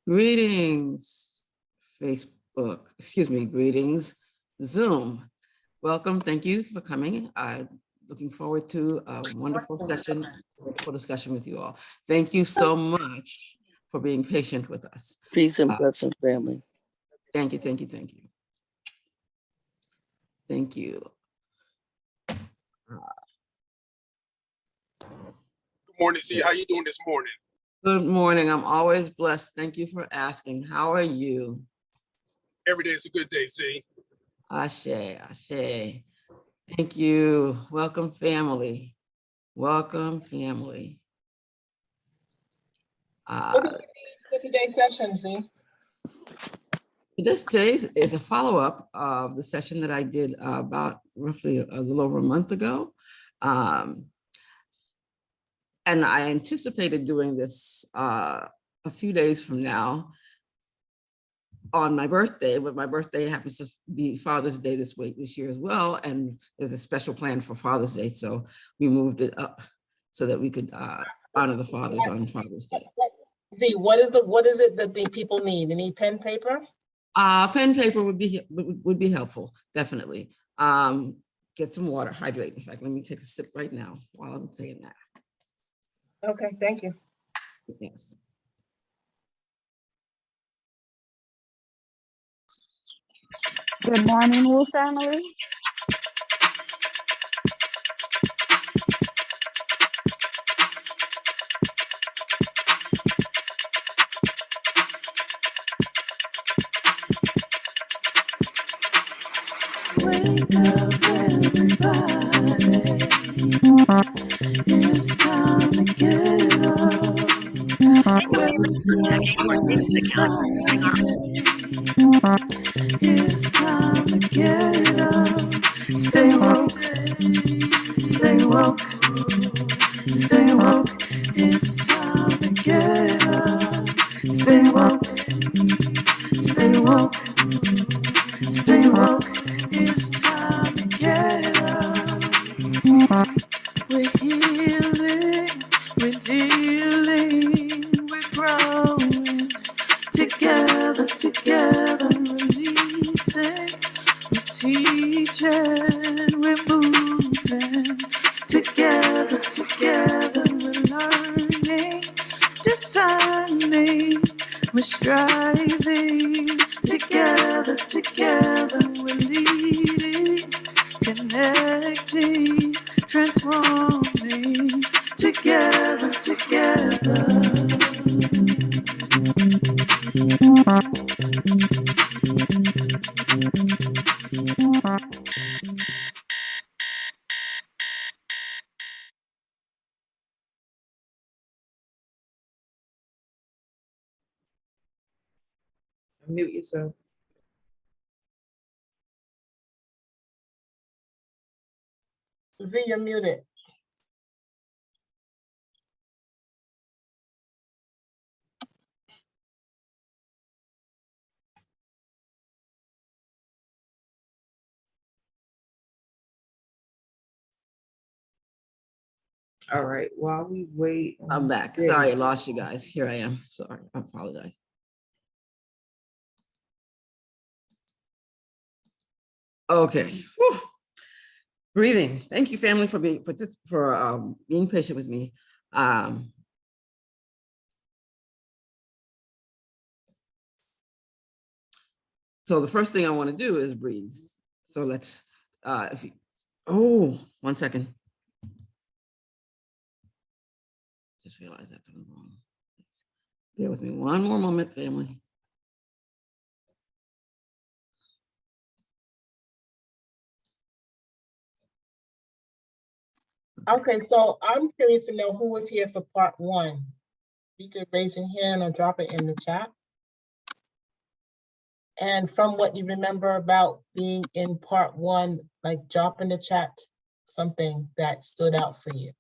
Greetings, Facebook, excuse me, greetings, Zoom. Welcome, thank you for coming. I'm looking forward to a wonderful session, wonderful discussion with you all. Thank you so much for being patient with us. Peace and blessings, family. Thank you, thank you, thank you. Thank you. Good morning, C. How you doing this morning? Good morning. I'm always blessed. Thank you for asking. How are you? Every day is a good day, C. Ashe, ashe. Thank you. Welcome, family. Welcome, family. What today's session, Z? Today is a follow-up of the session that I did about roughly a little over a month ago. And I anticipated doing this a few days from now on my birthday, but my birthday happens to be Father's Day this year as well. And there's a special plan for Father's Day. So we moved it up so that we could honor the fathers on Father's Day. Z, what is it that the people need? They need pen, paper? Pen, paper would be helpful, definitely. Get some water, hydrate. In fact, let me take a sip right now while I'm saying that. Okay, thank you. Yes. Good morning, Wu family. Wake up, everybody. It's time to get up. Wake up, everybody. It's time to get up. Stay woke, stay woke, stay woke. It's time to get up. Stay woke, stay woke, stay woke. It's time to get up. We're healing, we're dealing, we're growing. Together, together, releasing. We're teaching, we're moving. Together, together, we're learning, discerning. We're striving. Together, together, we're leading, connecting, transforming. Together, together. Mute yourself. Z, you're muted. All right, while we wait. I'm back. Sorry, I lost you guys. Here I am. Sorry, I apologize. Okay. Whew. Breathing. Thank you, family, for being patient with me. So the first thing I want to do is breathe. So let's, one second. Just realized that's wrong. Bear with me one more moment, family. Okay, so I'm curious to know who was here for part one. You could raise your hand or drop it in the chat. And from what you remember about being in part one, like drop in the chat something that stood out for you.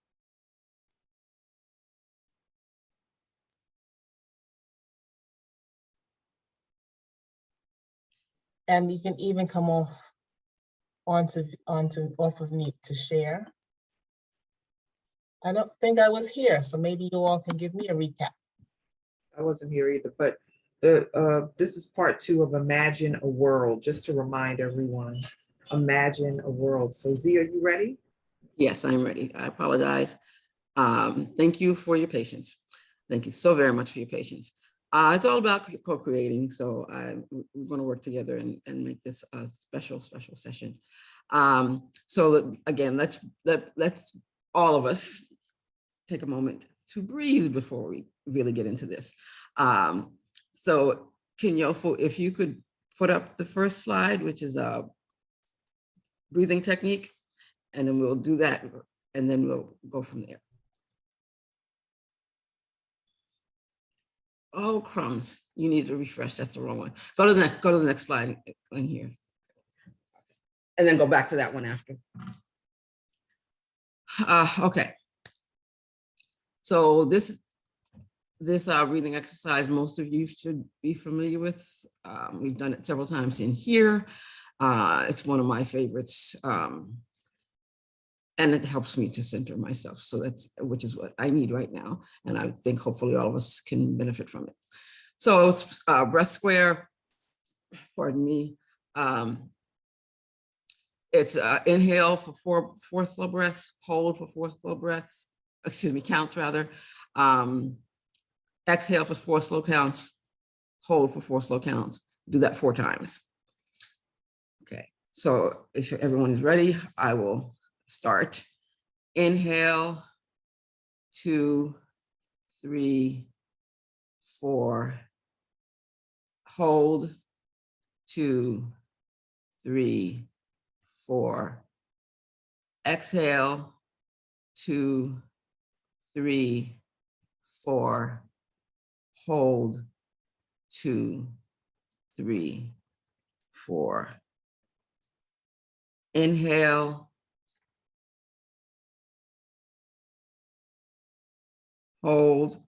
And you can even come off off of mute to share. I don't think I was here, so maybe you all can give me a recap. I wasn't here either, but This is part 2 of Imagine a World, just to remind everyone. Imagine a world. So Z, are you ready? Yes, I'm ready. I apologize. Thank you for your patience. Thank you so very much for your patience. It's all about co-creating, so we're going to work together and make this a special session. So again, let's all of us take a moment to breathe before we really get into this. So Kinyofo, if you could put up the first slide, which is a breathing technique, and then we'll do that, and then we'll go from there. Oh, crumbs, you need to refresh, that's the wrong one. Go to the next slide in here. And then go back to that one after. Okay. So this breathing exercise, most of you should be familiar with. We've done it several times in here. It's one of my favorites. And it helps me to center myself. So which is what I need right now. And I think hopefully all of us can benefit from it. So it's breast square, pardon me. It's inhale for four slow breaths, hold for 4 slow breaths, counts rather. Exhale for 4 slow counts, hold for 4 slow counts. Do that 4 times. Okay, so if everyone is ready, I will start. Inhale, 2, 3, 4. Hold, 2, 3, 4. Exhale, 2, 3, 4. Hold, 2, 3, 4. Inhale, hold,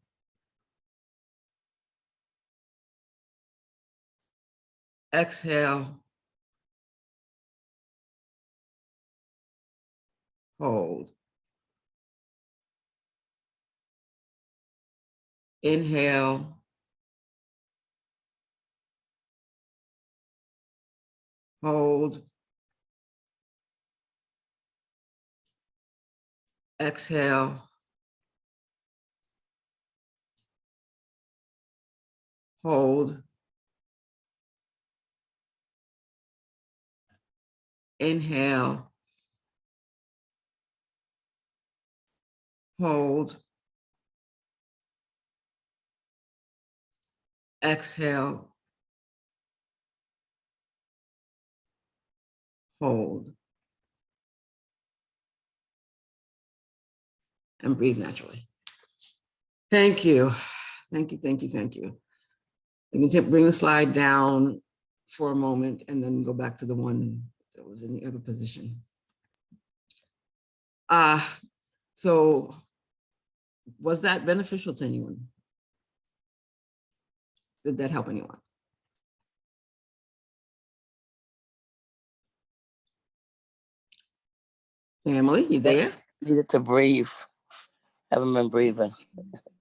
exhale, hold, inhale, hold, exhale, hold, inhale, hold, exhale, hold, and breathe naturally. Thank you. Thank you, thank you, thank you. You can bring the slide down for a moment and then go back to the one that was in the other position. So was that beneficial to anyone? Did that help anyone? Family, you there? Needed to breathe. Haven't been breathing.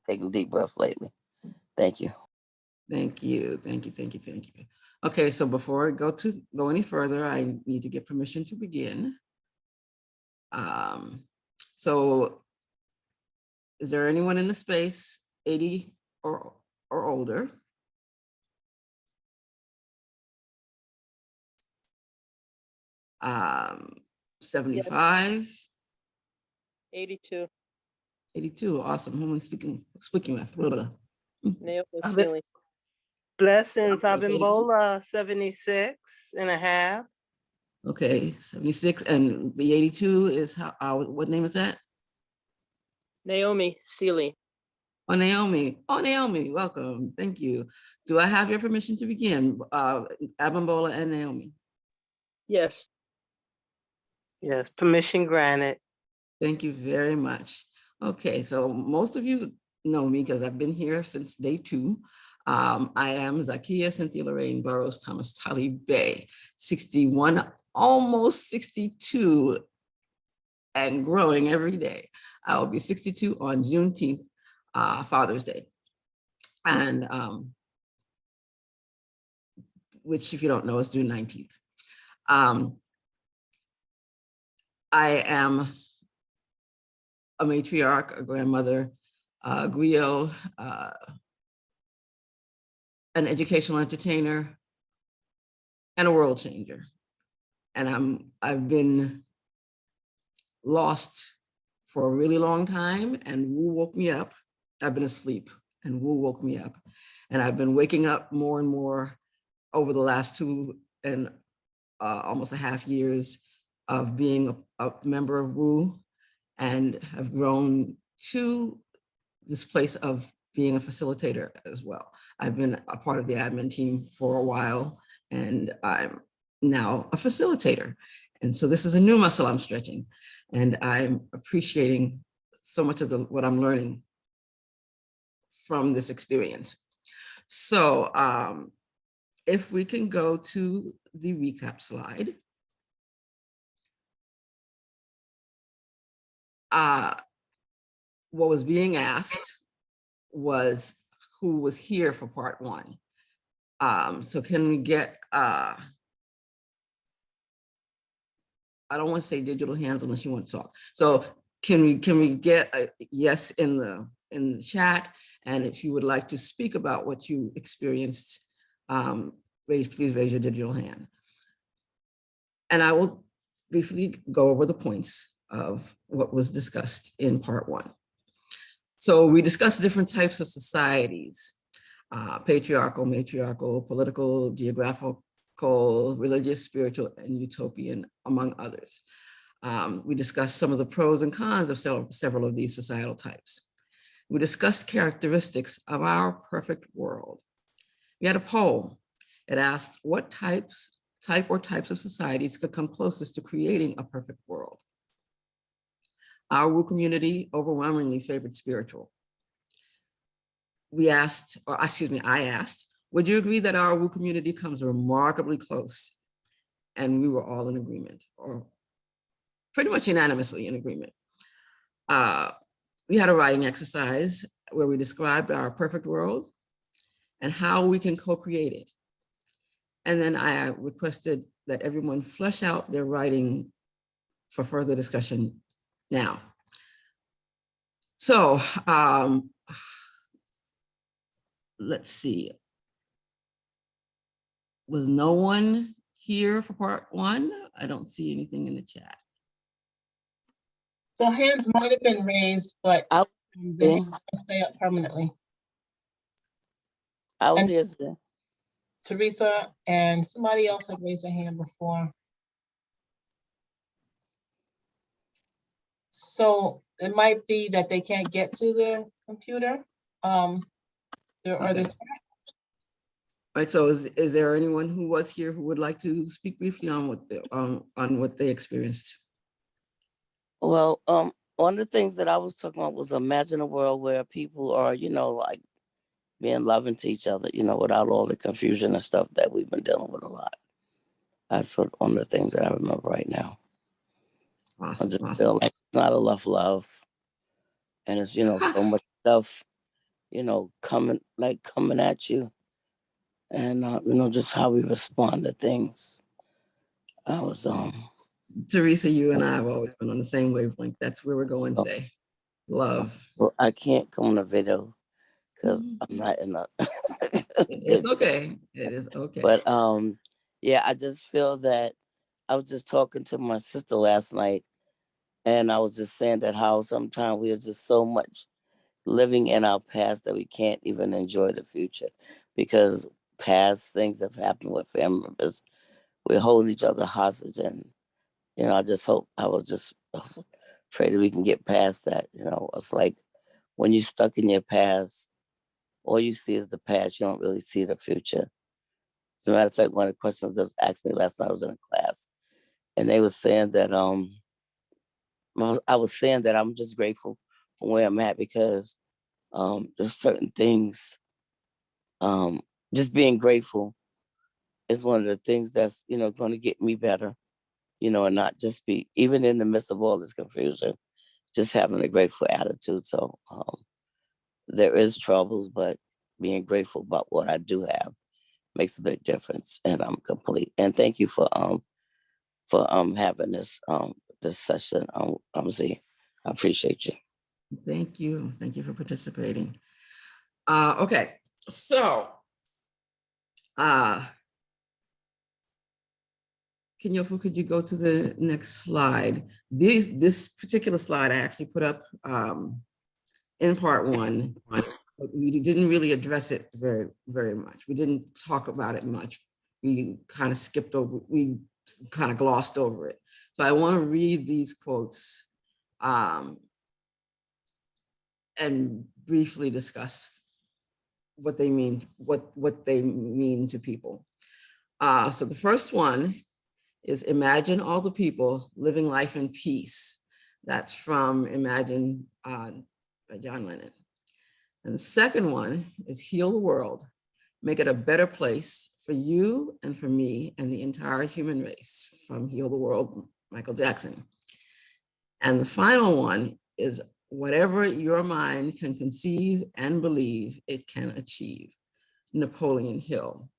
Taking a deep breath lately. Thank you. Thank you, thank you, thank you, thank you. Okay, so before I go any further, I need to get permission to begin. So is there anyone in the space 80 or older? Um, 75? 82. 82, awesome. Who am I speaking with? Naomi I've been- Sealy. Blessings, Okay, Abimbola, 76 and a half. Okay, 76, and the 82 is what name is that? Naomi Sealy. Oh, Naomi. Oh, Naomi, welcome. Thank you. Do I have your permission to begin? Abimbola and Naomi. Yes. Yes, permission granted. Thank you very much. Okay, so most of you know me because I've been here since day 2. I am Zakiyyah Cynthia Lorraine Burroughs Thomas Taalib Bey, 61, almost 62, and growing every day. I will be 62 on Juneteenth, Father's Day. And which if you don't know is June 19th. I am a matriarch, a grandmother, griot, an educational entertainer, and a world changer. And I've been lost for a really long time, and Wu woke me up. I've been asleep and Wu woke me up. And I've been waking up more and more over the last 2 and almost a half years of being a member of Wu, and have grown to this place of being a facilitator as well. I've been a part of the admin team for a while, and I'm now a facilitator. And so this is a new muscle I'm stretching, and I'm appreciating so much of what I'm learning from this experience. So if we can go to the recap slide. What was being asked was who was here for part 1. So can we get, I don't want to say digital hands unless you want to talk. So can we get a yes in the chat? And if you would like to speak about what you experienced, please raise your digital hand. And I will briefly go over the points of what was discussed in part 1. So we discussed different types of societies, patriarchal, matriarchal, political, geographical, religious, spiritual, and utopian, among others. We discussed some of the pros and cons of several of these societal types. We discussed characteristics of our perfect world. We had a poll. It asked what type or types of societies could come closest to creating a perfect world. Our Wu community overwhelmingly favored spiritual. I asked, would you agree that our Wu community comes remarkably close? And we were all in agreement, or pretty much unanimously in agreement. We had a writing exercise where we described our perfect world and how we can co-create it. And then I requested that everyone flesh out their writing for further discussion now. So let's see. Was no one here for part 1? I don't see anything in the chat. So hands might have been raised, but they have to stay up permanently. I was And here today. Teresa and somebody else had raised their hand before. So it might be that they can't get to the computer. Okay. Right, so is there anyone who was here who would like to speak briefly on what they experienced? Well, one of the things that I was talking about was imagine a world where people are, like being loving to each other, without all the confusion and stuff that we've been dealing with a lot. That's one of the things that I remember right now. Awesome. I just feel like it's not enough love. And it's, so much stuff, coming at you. And, just how we respond to things. I was, Teresa, you and I have always been on the same wavelength. That's where we're going today. Love. Well, I can't come on a video because I'm not in a It's okay. It is okay. But yeah, I just feel that I was just talking to my sister last night, and I was just saying that how sometimes we are just so much living in our past that we can't even enjoy the future because past things have happened with family members. We're holding each other hostage, and I just hope pray that we can get past that. It's like when you're stuck in your past, all you see is the past. You don't really see the future. As a matter of fact, one of the questions that was asked me last night, I was in a class, and they were saying that I was saying that I'm just grateful for where I'm at because there's certain things. Just being grateful is one of the things that's going to get me better. And not just be even in the midst of all this confusion, just having a grateful attitude. So there is troubles, but being grateful about what I do have makes a big difference, and I'm complete. And thank you for having this this session, Z. I appreciate you. Thank you. Thank you for participating. Okay, so Kenyofu, could you go to the next slide? This particular slide I actually put up in part one. But we didn't really address it very much. We didn't talk about it much. We kind of skipped over, we kind of glossed over it. So I want to read these quotes and briefly discuss what they mean, what they mean to people. So the first one is imagine all the people living life in peace. That's from Imagine by John Lennon. And the second one is heal the world, make it a better place for you and for me and the entire human race, from Heal the World, Michael Jackson. And the final one is whatever your mind can conceive and believe it can achieve, Napoleon Hill.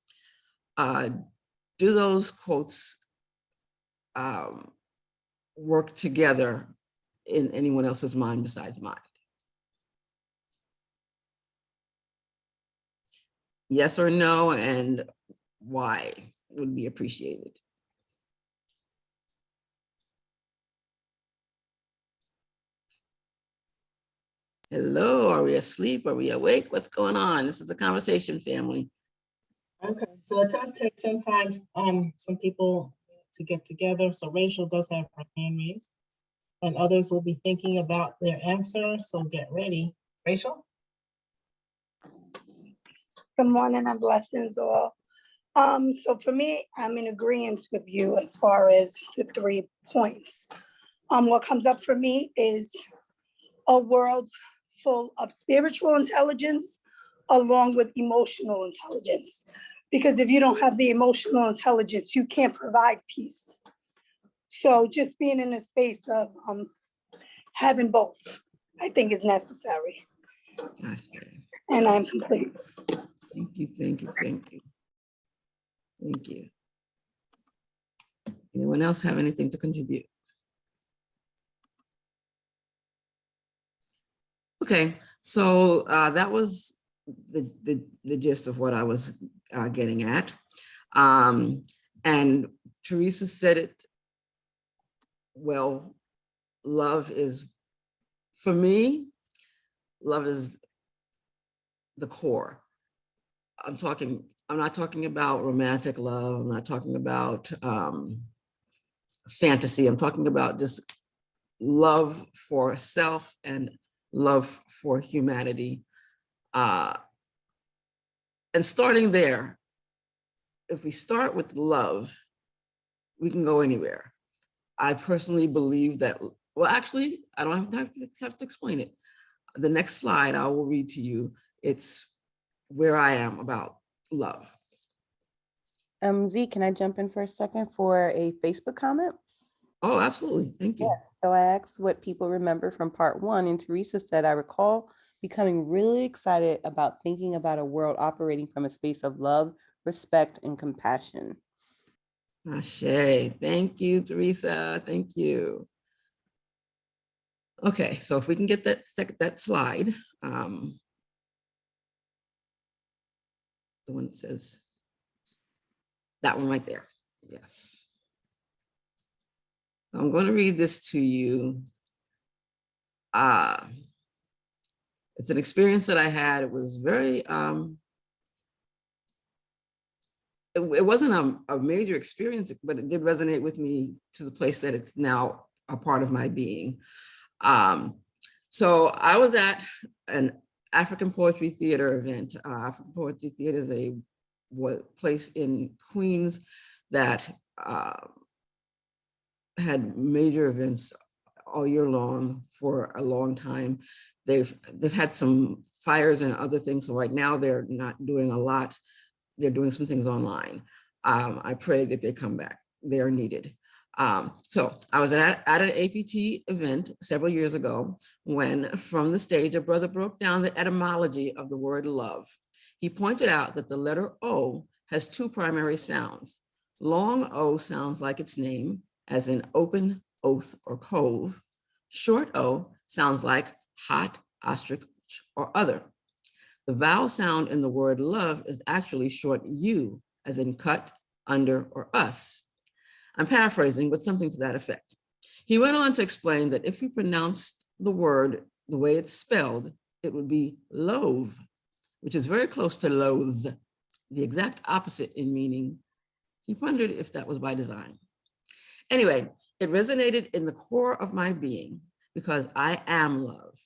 Do those quotes work together in anyone else's mind besides mine? Yes or no, and why would be appreciated. Hello, are we asleep? Are we awake? What's going on? This is a conversation, family. Okay, so it does take sometimes some people to get together. So Rachel does have her hand raised, and others will be thinking about their answer. So get ready. Rachel? Good morning and blessings all. So for me, I'm in agreement with you as far as the 3 points. What comes up for me is a world full of spiritual intelligence along with emotional intelligence. Because if you don't have the emotional intelligence, you can't provide peace. So just being in a space of having both, I think is necessary. And I'm complete. Thank you, thank you, thank you. Thank you. Anyone else have anything to contribute? Okay, so that was the gist of what I was getting at. And Teresa said it well, love is, for me, love is the core. I'm not talking about romantic love. I'm not talking about fantasy. I'm talking about just love for self and love for humanity. And starting there, if we start with love, we can go anywhere. I personally believe that, well, actually, I don't have to explain it. The next slide I will read to you. It's where I am about love. Z, can I jump in for a second for a Facebook comment? Oh, absolutely. Thank you. Yeah. So I asked what people remember from part 1, and Teresa said, I recall becoming really excited about thinking about a world operating from a space of love, respect, and compassion. Ashe. Thank you, Teresa. Thank you. Okay, so if we can get that slide, the one that says, that one right there. Yes. I'm going to read this to you. It's an experience that I had. It was very, it wasn't a major experience, but it did resonate with me to the place that it's now a part of my being. So I was at an African Poetry Theater event. African Poetry Theater is a place in Queens that had major events all year long for a long time. They've had some fires and other things. So right now they're not doing a lot. They're doing some things online. I pray that they come back. They are needed. So I was at an APT event several years ago when from the stage, a brother broke down the etymology of the word love. He pointed out that the letter O has two primary sounds. Long O sounds like its name, as in open, oath, or cove. Short O sounds like hot, ostrich, or other. The vowel sound in the word love is actually short U, as in cut, under, or us. I'm paraphrasing, but something to that effect. He went on to explain that if we pronounced the word the way it's spelled, it would be loathe, which is very close to loathe, the exact opposite in meaning. He wondered if that was by design. Anyway, it resonated in the core of my being because I am love.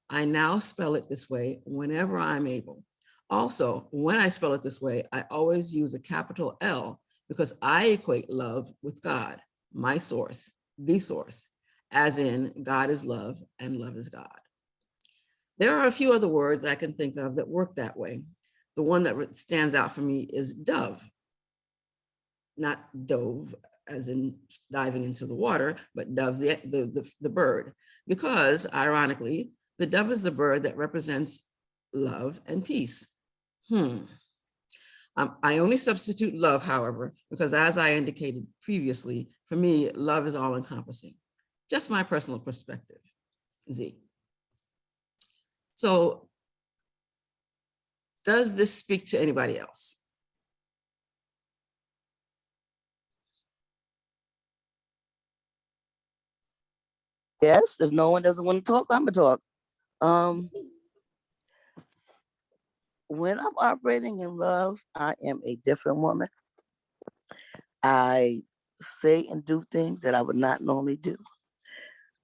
I now spell it this way whenever I'm able. Also, when I spell it this way, I always use a capital L because I equate love with God, my source, the source, as in God is love and love is God. There are a few other words I can think of that work that way. The one that stands out for me is dove, not dove, as in diving into the water, but dove, the bird, because ironically, the dove is the bird that represents love and peace. I only substitute love, however, because as I indicated previously, for me, love is all encompassing. Just my personal perspective, Z. So does this speak to anybody else? Yes, if no one doesn't want to talk, I'm gonna talk. When I'm operating in love, I am a different woman. I say and do things that I would not normally do.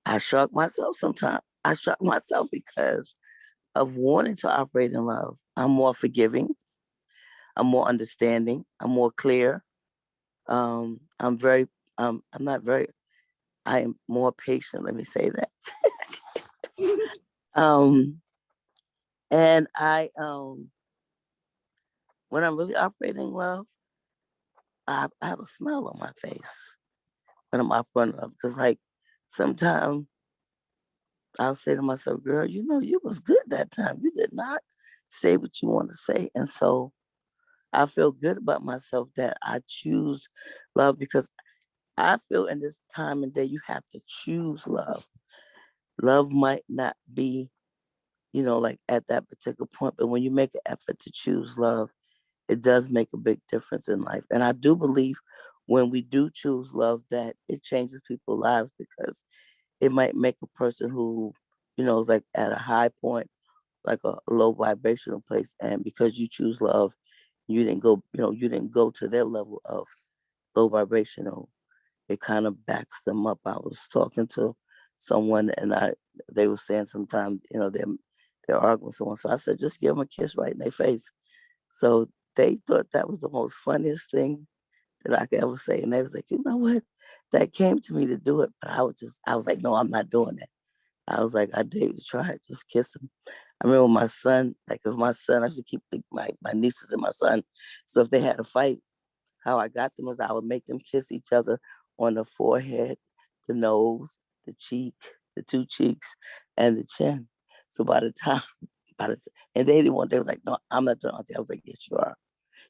I shock myself sometimes. I shock myself because of wanting to operate in love. I'm more forgiving. I'm more understanding. I'm more clear. I'm I am more patient. Let me say that. And when I'm really operating in love, I have a smile on my face when I'm operating in love. Because like sometimes I'll say to myself, girl, you know, you was good that time. You did not say what you want to say. And so I feel good about myself that I choose love because I feel in this time and day, you have to choose love. Love might not be, you know, like at that particular point, but when you make an effort to choose love, it does make a big difference in life. And I do believe when we do choose love that it changes people's lives because it might make a person who, you know, is like at a high point, like a low vibrational place. And because you choose love, you didn't go to their level of low vibrational. It kind of backs them up. I was talking to someone and they were saying sometimes, you know, they're arguing with someone. So I said, just give them a kiss right in their face. So they thought that was the most funniest thing that I could ever say. And they was like, you know what? That came to me to do it. But I was like, no, I'm not doing that. I was like, I dare you to try it. Just kiss him. I remember my son, like if my son, I used to keep my nieces and my son. So if they had a fight, how I got them was I would make them kiss each other on the forehead, the nose, the cheek, the two cheeks, and the chin. So and they didn't want, they was like, no, I'm not doing it. I was like, yes, you are.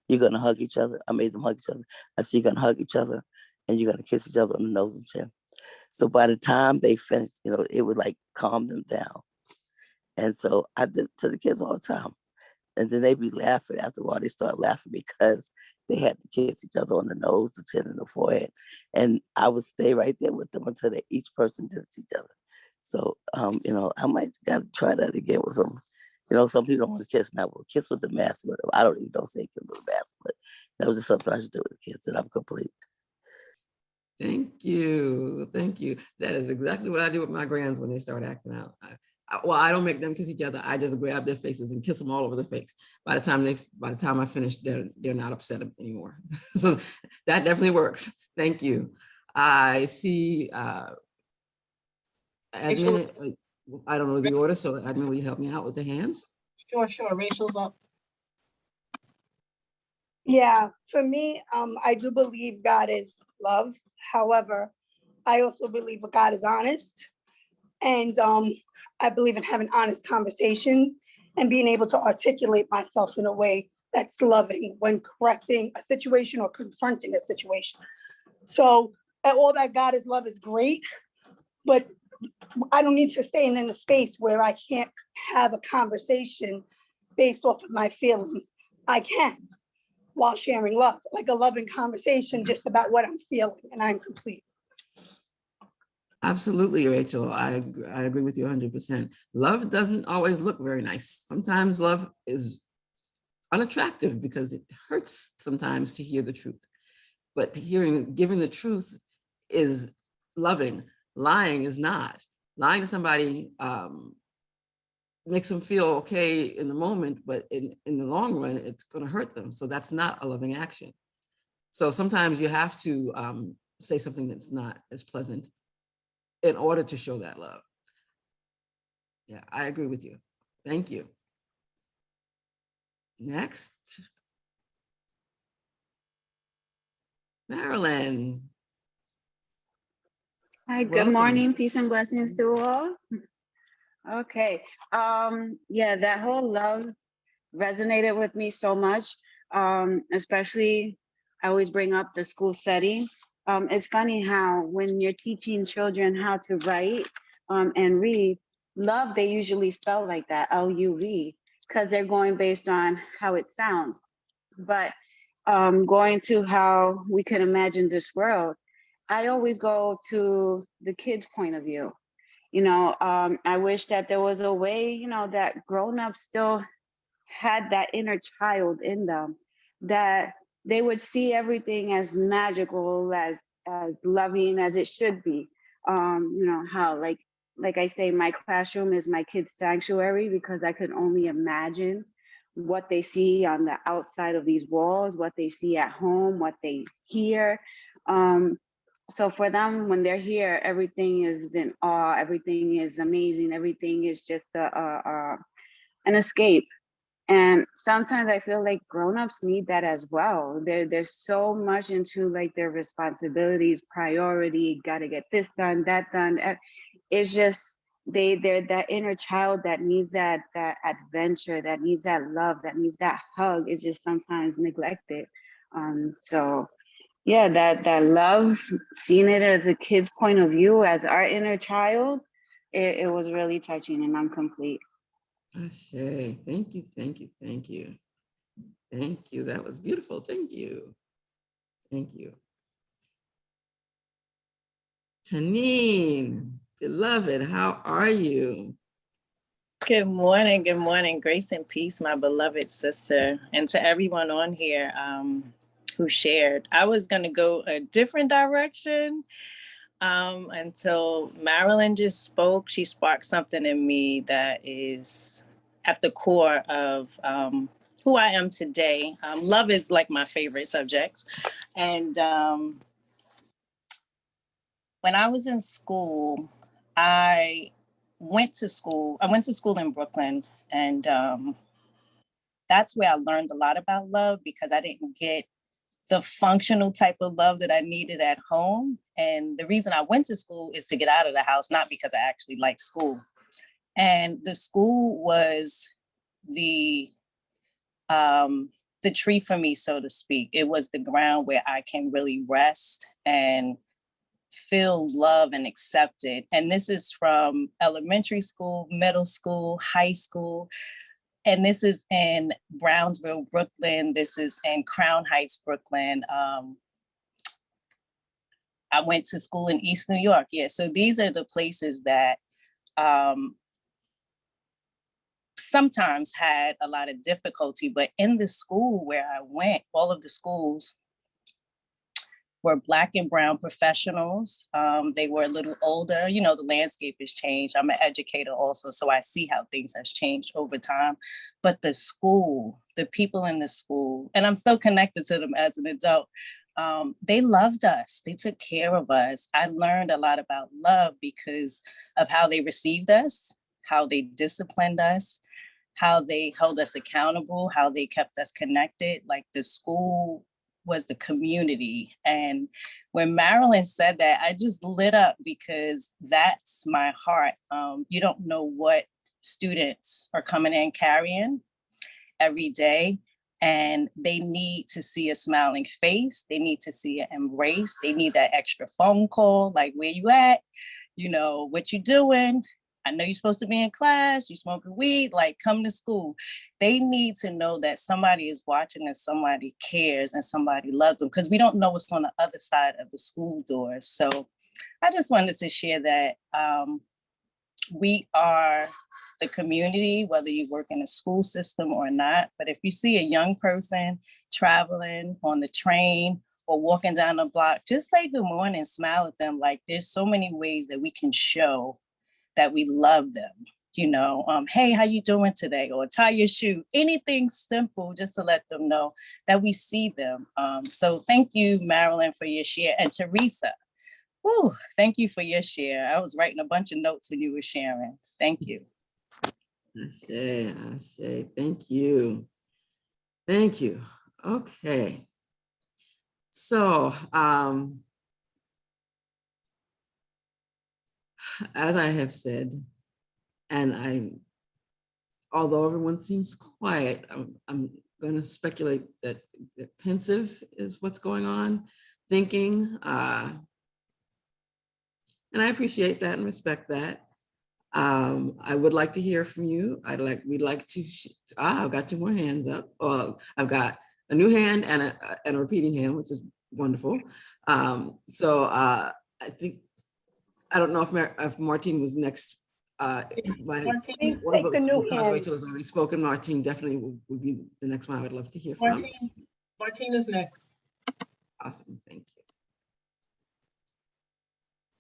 You're going to hug each other. I made them hug each other. I said, you're going to hug each other and you're going to kiss each other on the nose and chin. So by the time they finished, you know, it would like calm them down. And so I did it to the kids all the time. And then they'd be laughing. After a while, they start laughing because they had to kiss each other on the nose, the chin, and the forehead. And I would stay right there with them until each person did it to each other. So, you know, I might got to try that again with some, you know, some people don't want to kiss now. We'll kiss with the mask. But I don't even say kiss with the mask, but that was just something I should do with the kids, and I'm complete. Thank you. Thank you. That is exactly what I do with my grands when they start acting out. I don't make them kiss each other. I just grab their faces and kiss them all over the face. By the time I finish, they're not upset anymore. So that definitely works. Thank you. I see admin, I don't know the order, so admin, will you help me out with the hands? Sure. Rachel's up. Yeah, for me, I do believe God is love. However, I also believe that God is honest. And I believe in having honest conversations and being able to articulate myself in a way that's loving when correcting a situation or confronting a situation. So all that God is love is great, but I don't need to stay in a space where I can't have a conversation based off of my feelings. I can while sharing love, like a loving conversation just about what I'm feeling, and I'm complete. Absolutely, Rachel. I agree with you 100%. Love doesn't always look very nice. Sometimes love is unattractive because it hurts sometimes to hear the truth. But giving the truth is loving. Lying is not. Lying to somebody makes them feel okay in the moment, but in the long run, it's going to hurt them. So that's not a loving action. So sometimes you have to say something that's not as pleasant in order to show that love. Yeah, I agree with you. Thank you. Next. Marilyn. Hi, good Welcome. morning. Peace and blessings to all. Okay. Yeah, that whole love resonated with me so much. Especially, I always bring up the school setting. It's funny how when you're teaching children how to write and read, love, they usually spell like that, L-U-V, because they're going based on how it sounds. But going to how we could imagine this world, I always go to the kids' point of view. You know, I wish that there was a way, you know, that grown-ups still had that inner child in them, that they would see everything as magical, as loving as it should be. You know, how like I say, my classroom is my kids' sanctuary because I could only imagine what they see on the outside of these walls, what they see at home, what they hear. So for them, when they're here, everything is in awe, everything is amazing, everything is just an escape. And sometimes I feel like grown-ups need that as well. They're so much into like their responsibilities, priority, gotta get this done, that done. It's just, they're that inner child that needs that adventure, that needs that love, that needs that hug, is just sometimes neglected. So yeah, that love, seeing it as a kid's point of view, as our inner child, it was really touching, and I'm complete. Ashe. Thank you, thank you, thank you. Thank you. That was beautiful. Thank you. Thank you. Tanine, beloved, how are you? Good morning. Good morning. Grace and peace, my beloved sister, and to everyone on here who shared. I was going to go a different direction until Marilyn just spoke. She sparked something in me that is at the core of who I am today. Love is like my favorite subject. And when I was in school, I went to school in Brooklyn, and that's where I learned a lot about love, because I didn't get the functional type of love that I needed at home. And the reason I went to school is to get out of the house, not because I actually liked school. And the school was the tree for me, so to speak. It was the ground where I can really rest and feel loved and accepted. And this is from elementary school, middle school, high school. And this is in Brownsville, Brooklyn. This is in Crown Heights, Brooklyn. I went to school in East New York. Yeah, so these are the places that sometimes had a lot of difficulty, but in the school where I went, all of the schools were Black and brown professionals. They were a little older. You know, the landscape has changed. I'm an educator also, so I see how things has changed over time. But the school, the people in the school, and I'm still connected to them as an adult, they loved us. They took care of us. I learned a lot about love because of how they received us, how they disciplined us, how they held us accountable, how they kept us connected. Like, the school was the community. And when Marilyn said that, I just lit up, because that's my heart. You don't know what students are coming in carrying every day. And they need to see a smiling face. They need to see an embrace. They need that extra phone call, like, where you at? You know, what you doing? I know you're supposed to be in class, you smoking weed, like, come to school. They need to know that somebody is watching and somebody cares and somebody loves them, because we don't know what's on the other side of the school doors. So I just wanted to share that we are the community, whether you work in a school system or not. But if you see a young person traveling on the train or walking down the block, just say good morning, smile at them. Like, there's so many ways that we can show that we love them. You know, hey, how you doing today? Or tie your shoe, anything simple, just to let them know that we see them. So thank you, Marilyn, for your share. And Teresa, whew, thank you for your share. I was writing a bunch of notes when you were sharing. Thank you. Ashe, Ashe, thank you. Thank you. Okay. So, as I have said, and although everyone seems quiet, I'm going to speculate that pensive is what's going on, thinking, and I appreciate that and respect that. I would like to hear from you. We'd like to, I've got 2 more hands up. I've got a new hand and a repeating hand, which is wonderful. So I think, I don't know if Martine was next. Martine, take the new hand. Rachel has already spoken. Martine definitely would be the next one I would love to hear from. Martine is next. Awesome, thank you.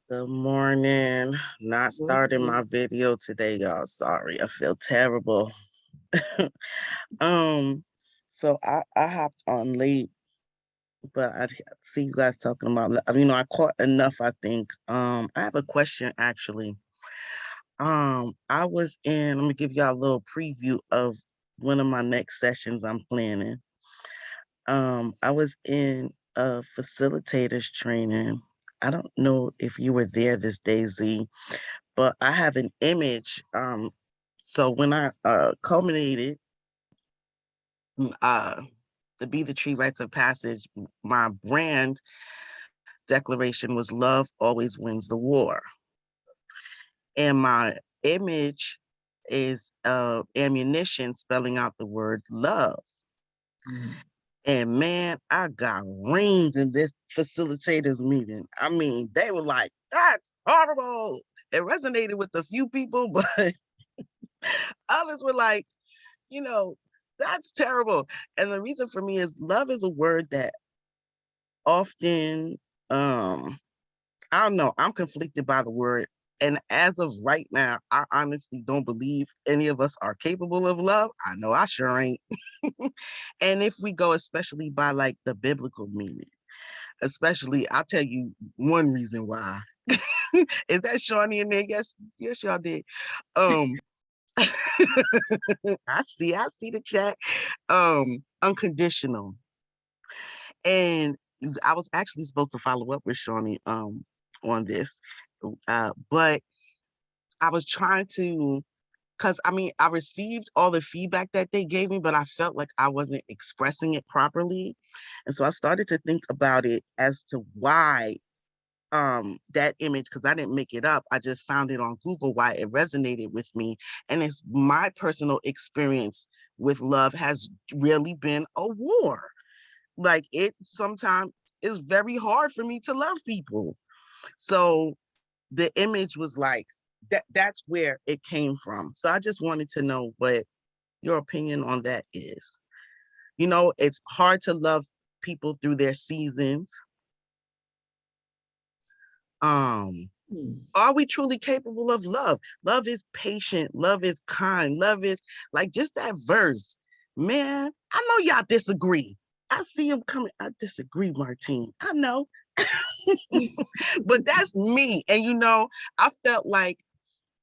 Good morning. Not starting my video today, y'all. Sorry, I feel terrible. So I hopped on late, but I see you guys talking about, I caught enough, I think. I have a question actually. I was let me give y'all a little preview of one of my next sessions I'm planning. I was in a facilitators training. I don't know if you were there this day, Z, but I have an image. So when I culminated to be the tree rites of passage, my brand declaration was love always wins the war. And my image is ammunition spelling out the word love. And man, I got reamed in this facilitators meeting. I mean, they were like, that's horrible. It resonated with a few people, but others were like, that's terrible. And the reason for me is love is a word that often, I don't know, I'm conflicted by the word. And as of right now, I honestly don't believe any of us are capable of love. I know I sure ain't. And if we go, especially by like the biblical meaning, especially, I'll tell you one reason why. Is that Shawnee in there? Yes, y'all did. I see the chat. Unconditional. And I was actually supposed to follow up with Shawnee on this. But I was trying to, because I received all the feedback that they gave me, but I felt like I wasn't expressing it properly. And so I started to think about it as to why that image, because I didn't make it up, I just found it on Google, why it resonated with me. And it's my personal experience with love has really been a war. Like, it sometimes is very hard for me to love people. So the image was like, that's where it came from. So I just wanted to know what your opinion on that is. It's hard to love people through their seasons. Are we truly capable of love? Love is patient. Love is kind. Love is like just that verse. Man, I know y'all disagree. I see him coming. I disagree, Martine. I know. But that's me. And, I felt like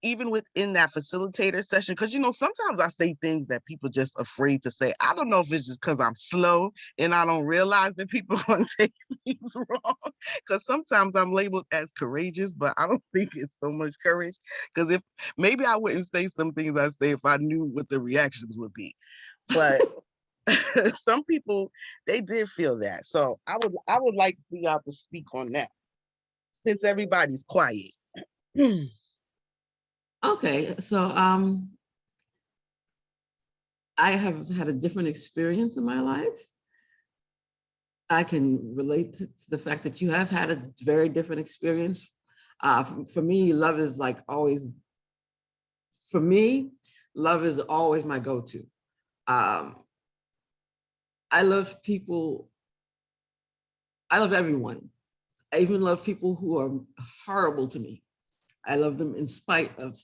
even within that facilitator session, because, sometimes I say things that people just afraid to say. I don't know if it's just because I'm slow and I don't realize that people want to take things wrong. Because sometimes I'm labeled as courageous, but I don't think it's so much courage. Because if maybe I wouldn't say some things I say if I knew what the reactions would be. But some people, they did feel that. So I would like for y'all to speak on that since everybody's quiet. Okay, so I have had a different experience in my life. I can relate to the fact that you have had a very different experience. For me, love is like always, for me, love is always my go-to. I love people, I love everyone. I even love people who are horrible to me. I love them in spite of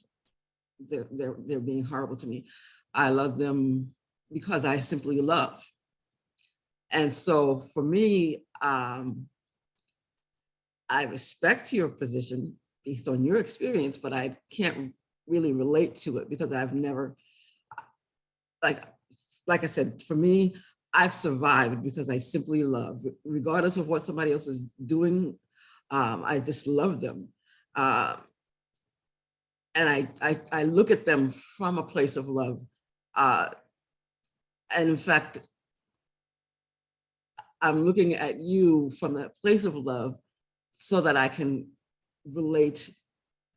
their being horrible to me. I love them because I simply love. And so for me, I respect your position based on your experience, but I can't really relate to it because I've never, like I said, for me, I've survived because I simply love, regardless of what somebody else is doing. I just love them. And I look at them from a place of love. And in fact, I'm looking at you from that place of love so that I can relate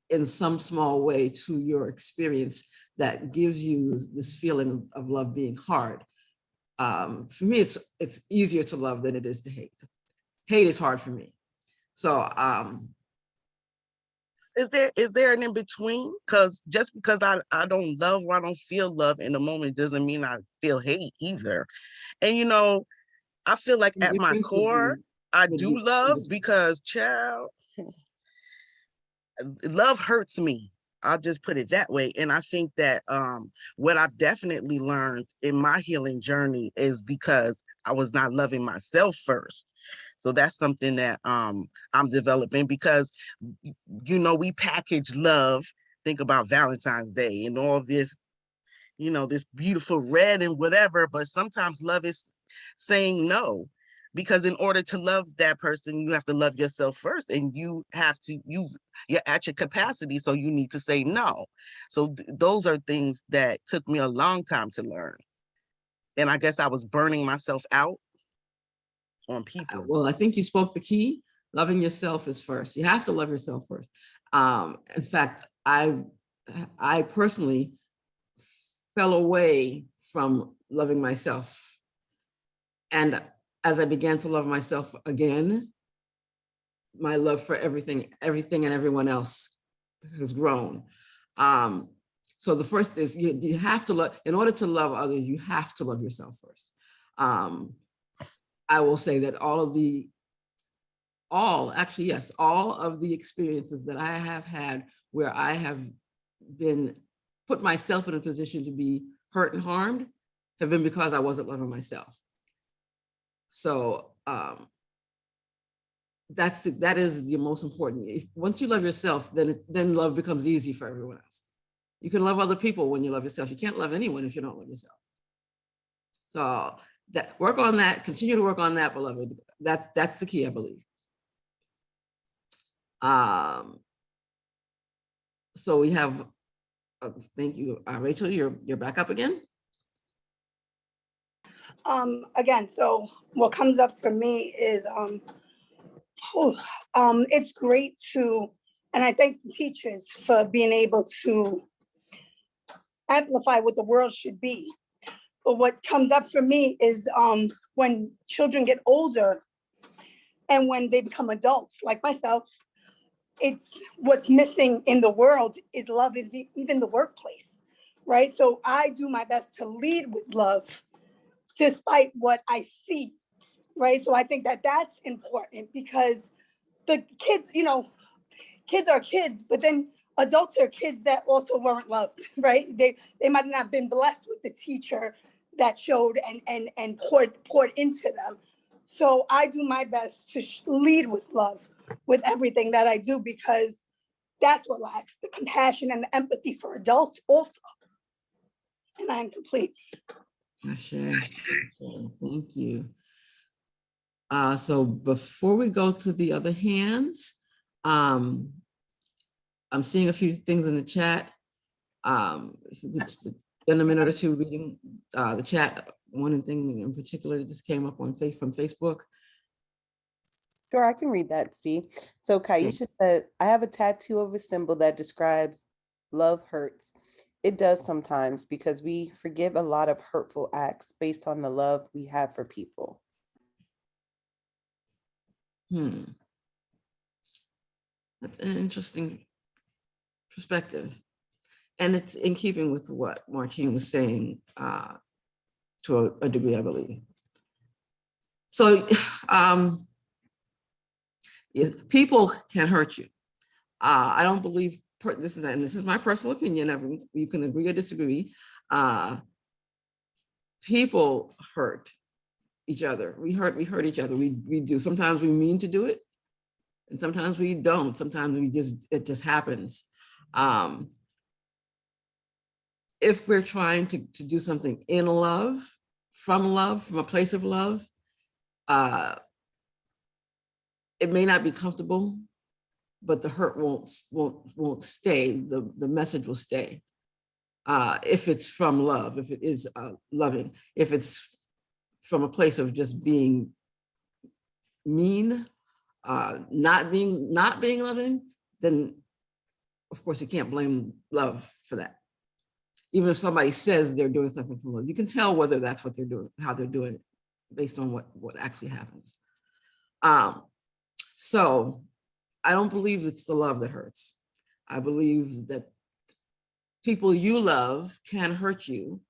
in some small way to your experience that gives you this feeling of love being hard. For me, it's easier to love than it is to hate. Hate is hard for me. So is there an in-between? Because just because I don't love or I don't feel love in the moment doesn't mean I feel hate either. And you know, I feel like at my core, I do love because, child, love hurts me. I'll just put it that way. And I think that what I've definitely learned in my healing journey is because I was not loving myself first. So that's something that I'm developing because, you know, we package love. Think about Valentine's Day and all this, you know, this beautiful red and whatever, but sometimes love is saying no, because in order to love that person, you have to love yourself first, and you're at your capacity, so you need to say no. So those are things that took me a long time to learn. And I guess I was burning myself out on people. Well, I think you spoke the key. Loving yourself is first. You have to love yourself first. In fact, I personally fell away from loving myself. And as I began to love myself again, my love for everything and everyone else has grown. So the first is you have to love, in order to love others, you have to love yourself first. I will say that all of the experiences that I have had where I have put myself in a position to be hurt and harmed have been because I wasn't loving myself. So that is the most important. Once you love yourself, then love becomes easy for everyone else. You can love other people when you love yourself. You can't love anyone if you don't love yourself. So work on that, continue to work on that, beloved. That's the key, I believe. So we have, thank you, Rachel, you're back up again. Again, so what comes up for me is, it's great to, and I thank the teachers for being able to amplify what the world should be. But what comes up for me is when children get older and when they become adults, like myself, it's what's missing in the world is love, is even the workplace, right? So I do my best to lead with love despite what I see, right? So I think that that's important because the kids, you know, kids are kids, but then adults are kids that also weren't loved, right? They might not have been blessed with the teacher that showed and poured into them. So I do my best to lead with love with everything that I do, because that's what lacks, the compassion and the empathy for adults also. And I am complete. Thank you. So before we go to the other hands, I'm seeing a few things in the chat. If you could spend a minute or two reading the chat, one thing in particular that just came up on from Facebook. Sure, I can read that. See, so Kaisha said, I have a tattoo of a symbol that describes love hurts. It does sometimes because we forgive a lot of hurtful acts based on the love we have for people. That's an interesting perspective. And it's in keeping with what Martine was saying to a degree, I believe. So people can hurt you. I don't believe, this is my personal opinion, you can agree or disagree. People hurt each other. We hurt each other. We do. Sometimes we mean to do it, and sometimes we don't. Sometimes it just happens. If we're trying to do something in love, from a place of love, it may not be comfortable, but the hurt won't stay. The message will stay. If it's from love, if it is loving. If it's from a place of just being mean, not being loving, then of course you can't blame love for that. Even if somebody says they're doing something from love, you can tell whether that's what they're doing, how they're doing it, based on what actually happens. So I don't believe it's the love that hurts. I believe that people you love can hurt you,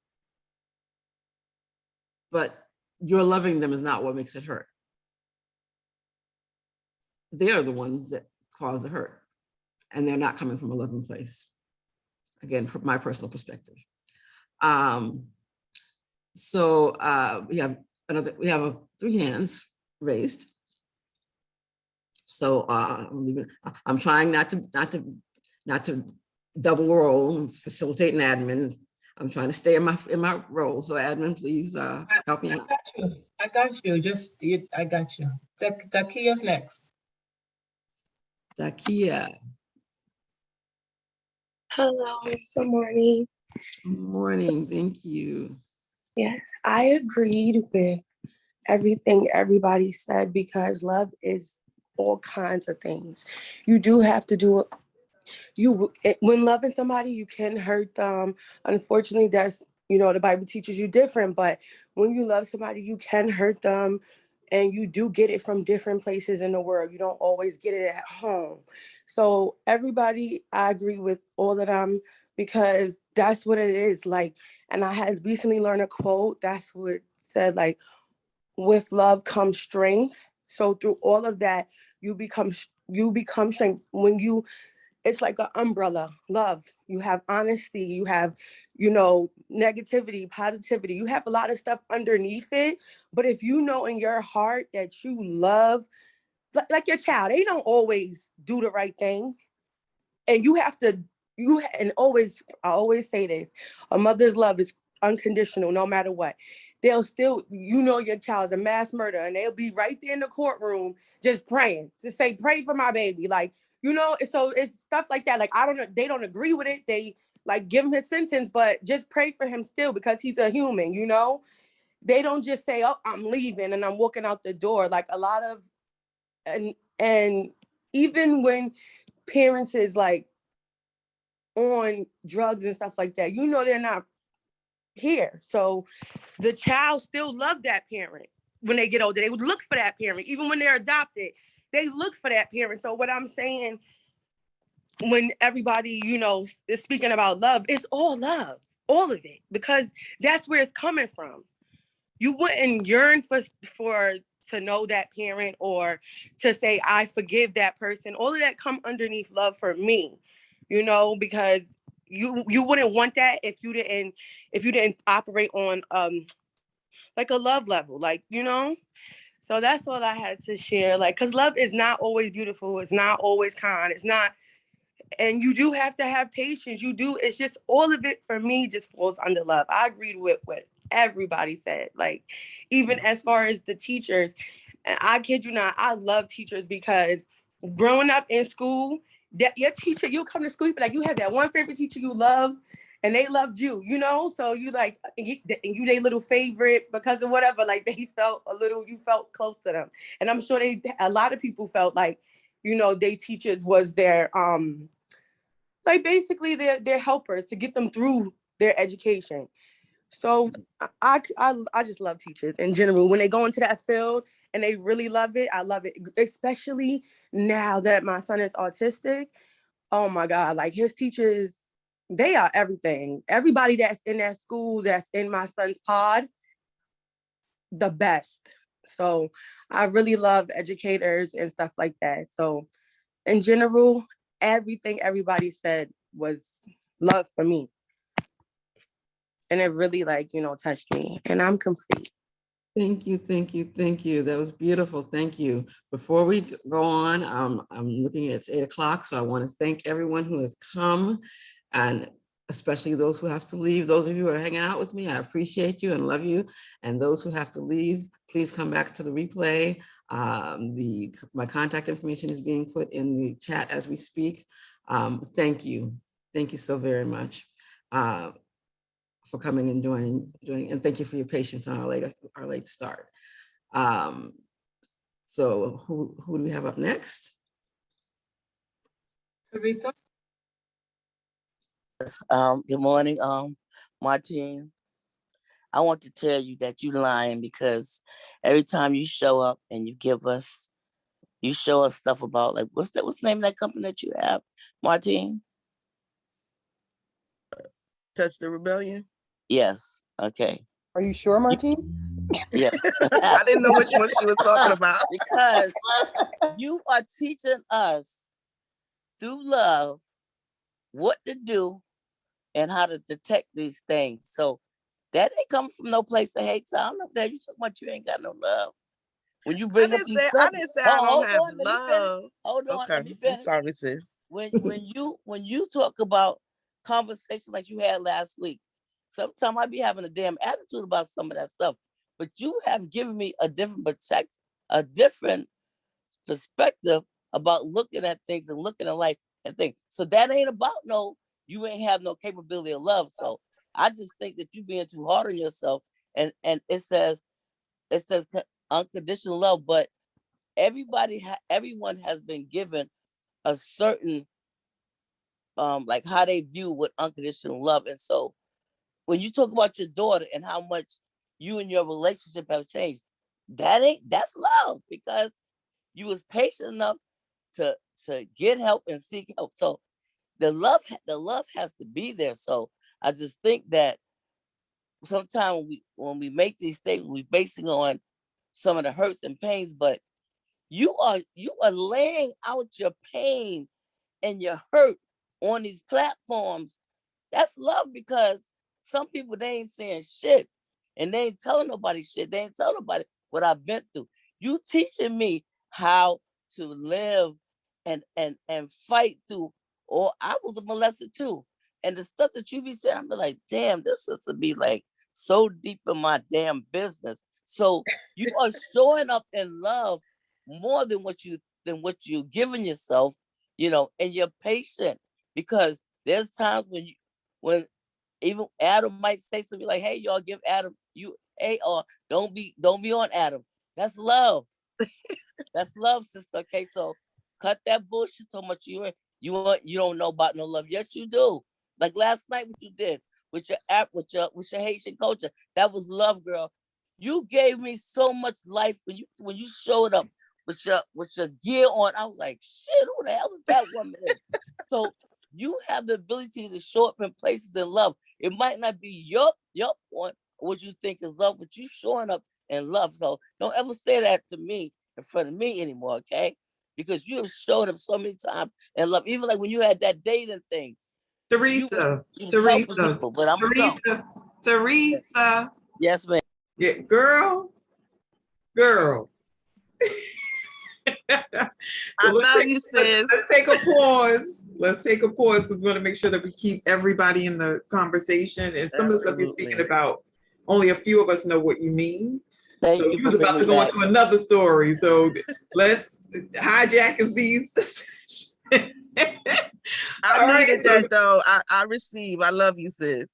but your loving them is not what makes it hurt. They're the ones that cause the hurt, and they're not coming from a loving place. Again, from my personal perspective. So we have 3 hands raised. So I'm trying not to double role and facilitate an admin. I'm trying to stay in my role. So admin, please help me out. I got you. I got you. Zakiyyah's next. Zakiyyah. Hello, good morning. Good morning, thank you. Yes, I agreed with everything everybody said because love is all kinds of things. You do have to do it. When loving somebody, you can hurt them. Unfortunately, that's, the Bible teaches you different, but when you love somebody, you can hurt them. And you do get it from different places in the world. You don't always get it at home. So everybody, I agree with all of them because that's what it is. Like, and I had recently learned a quote. That's what said, like, with love comes strength. So through all of that, you become strength. It's like an umbrella, love. You have honesty, you have, negativity, positivity. You have a lot of stuff underneath it. But if you know in your heart that you love, like your child, they don't always do the right thing. And I always say this, a mother's love is unconditional no matter what. They'll still, your child's a mass murderer and they'll be right there in the courtroom just praying, just say, pray for my baby. Like, so it's stuff like that. Like, they don't agree with it. They like give him his sentence, but just pray for him still because he's a human, They don't just say, oh, I'm leaving and I'm walking out the door. Like a lot of, and even when parents is like on drugs and stuff like that, they're not here. So the child still love that parent when they get older. They would look for that parent. Even when they're adopted, they look for that parent. So what I'm saying, when everybody, is speaking about love, it's all love, all of it, because that's where it's coming from. You wouldn't yearn for to know that parent or to say, I forgive that person. All of that come underneath love for me, because you wouldn't want that if you didn't operate on like a love level, like, So that's all I had to share. Like, because love is not always beautiful. It's not always kind. It's not. And you do have to have patience. It's just all of it for me just falls under love. I agreed with what everybody said. Like, even as far as the teachers, and I kid you not, I love teachers because growing up in school, that your teacher, you come to school, but like you have that one favorite teacher you love, and they loved you, you know? So you like, you their little favorite because of whatever, like they felt you felt close to them. And I'm sure a lot of people felt like, you know, they teachers was their, like basically their helpers to get them through their education. So I just love teachers in general. When they go into that field and they really love it, I love it. Especially now that my son is autistic. Oh my God, like his teachers, they are everything. Everybody that's in that school, that's in my son's pod, the best. So I really love educators and stuff like that. So in general, everything everybody said was love for me. And it really like, you know, touched me, and I'm complete. Thank you, thank you, thank you. That was beautiful. Thank you. Before we go on, I'm looking at it's 8 o'clock, so I want to thank everyone who has come, and especially those who have to leave. Those of you who are hanging out with me, I appreciate you and love you. And those who have to leave, please come back to the replay. My contact information is being put in the chat as we speak. Thank you. Thank you so very much. For coming and joining, and thank you for your patience on our late start. So who do we have up next? Teresa. Good morning, Martine. I want to tell you that you lying, because every time you show up and you show us stuff about, like, what's the name of that company that you have, Martine? Touch the Rebellion. Yes. Okay. Are you sure, Martine? Yes. I didn't know which one she was talking about. Because you are teaching us through love what to do and how to detect these things. So that ain't coming from no place of hate. So I don't know that you talking about you ain't got no love. When you bring up these I didn't say I don't have love. Hold on, Okay. let me finish. I'm sorry, sis. When you talk about conversations like you had last week, sometimes I be having a damn attitude about some of that stuff. But you have given me a different perspective about looking at things and looking at life and things. So that ain't about you ain't have no capability of love. So I just think that you being too hard on yourself. And it says unconditional love, but everyone has been given a certain like how they view what unconditional love. And so when you talk about your daughter and how much you and your relationship have changed, that's love, because you was patient enough to get help and seek help. So the love has to be there. So I just think that sometimes when we make these statements, we're basing on some of the hurts and pains, but you are laying out your pain and your hurt on these platforms. That's love, because some people, they ain't saying shit and they ain't telling nobody shit. They ain't telling nobody what I've been through. You teaching me how to live and fight through. Or I was a molester too. And the stuff that you be saying, I'm like, damn, this is to be like so deep in my damn business. So you are showing up in love more than what you're giving yourself, and you're patient, because there's times when even Adam might say something like, hey, y'all give Adam, or don't be on Adam. That's love. That's love, sister. Okay, so cut that bullshit so much you don't know about no love. Yes, you do. Like last night, what you did with your app, with your Haitian culture, that was love, girl. You gave me so much life when you showed up with your gear on. I was like, shit, who the hell is that woman? So you have the ability to show up in places in love. It might not be your point or what you think is love, but you showing up in love. So don't ever say that to me in front of me anymore, okay? Because you have showed up so many times in love. Even like when you had that dating thing. Teresa. People, but I'm Teresa. Yes, ma'am. Yeah, girl. I love you, sis. Let's take a pause. Because we want to make sure that we keep everybody in the conversation. And some of the stuff you're speaking about, only a few of us know what you mean. Thank so you he was about to go into another story. So let's hijack these I All right, needed so- that though. I receive. I love you, sis.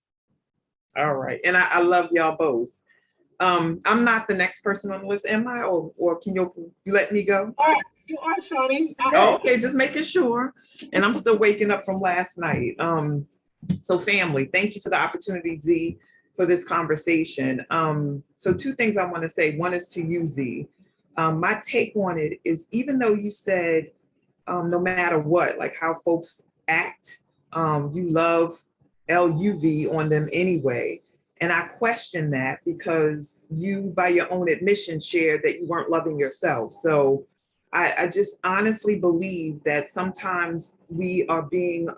All right, and I love y'all both. I'm not the next person on the list, am I? Or can you let me go? All right, you are, Shawty. Okay, just making sure. And I'm still waking up from last night. So family, thank you for the opportunity, Z, for this conversation. So two things I want to say. One is to you, Z. My take on it is, even though you said no matter what, like how folks act, you love LUV on them anyway. And I question that because you, by your own admission, shared that you weren't loving yourself. So I just honestly believe that sometimes we are being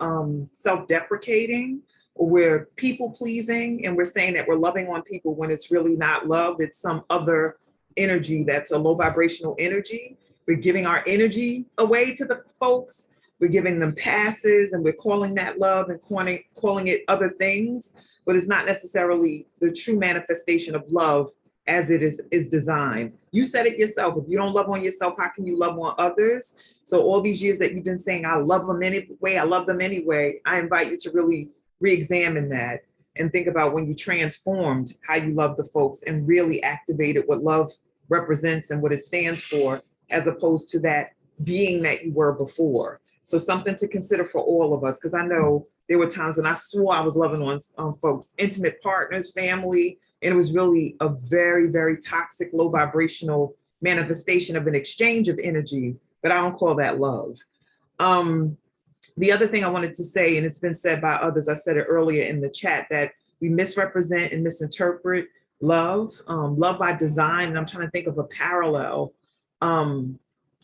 self-deprecating, or we're people pleasing, and we're saying that we're loving on people when it's really not love. It's some other energy that's a low vibrational energy. We're giving our energy away to the folks. We're giving them passes, and we're calling that love and calling it other things, but it's not necessarily the true manifestation of love as it is designed. You said it yourself. If you don't love on yourself, how can you love on others? So all these years that you've been saying, I love them anyway, I love them anyway, I invite you to really re-examine that and think about when you transformed how you love the folks and really activated what love represents and what it stands for, as opposed to that being that you were before. So something to consider for all of us, because I know there were times when I swore I was loving on folks, intimate partners, family, and it was really a very, very toxic, low vibrational manifestation of an exchange of energy, but I don't call that love. The other thing I wanted to say, and it's been said by others, I said it earlier in the chat, that we misrepresent and misinterpret love, love by design. And I'm trying to think of a parallel. A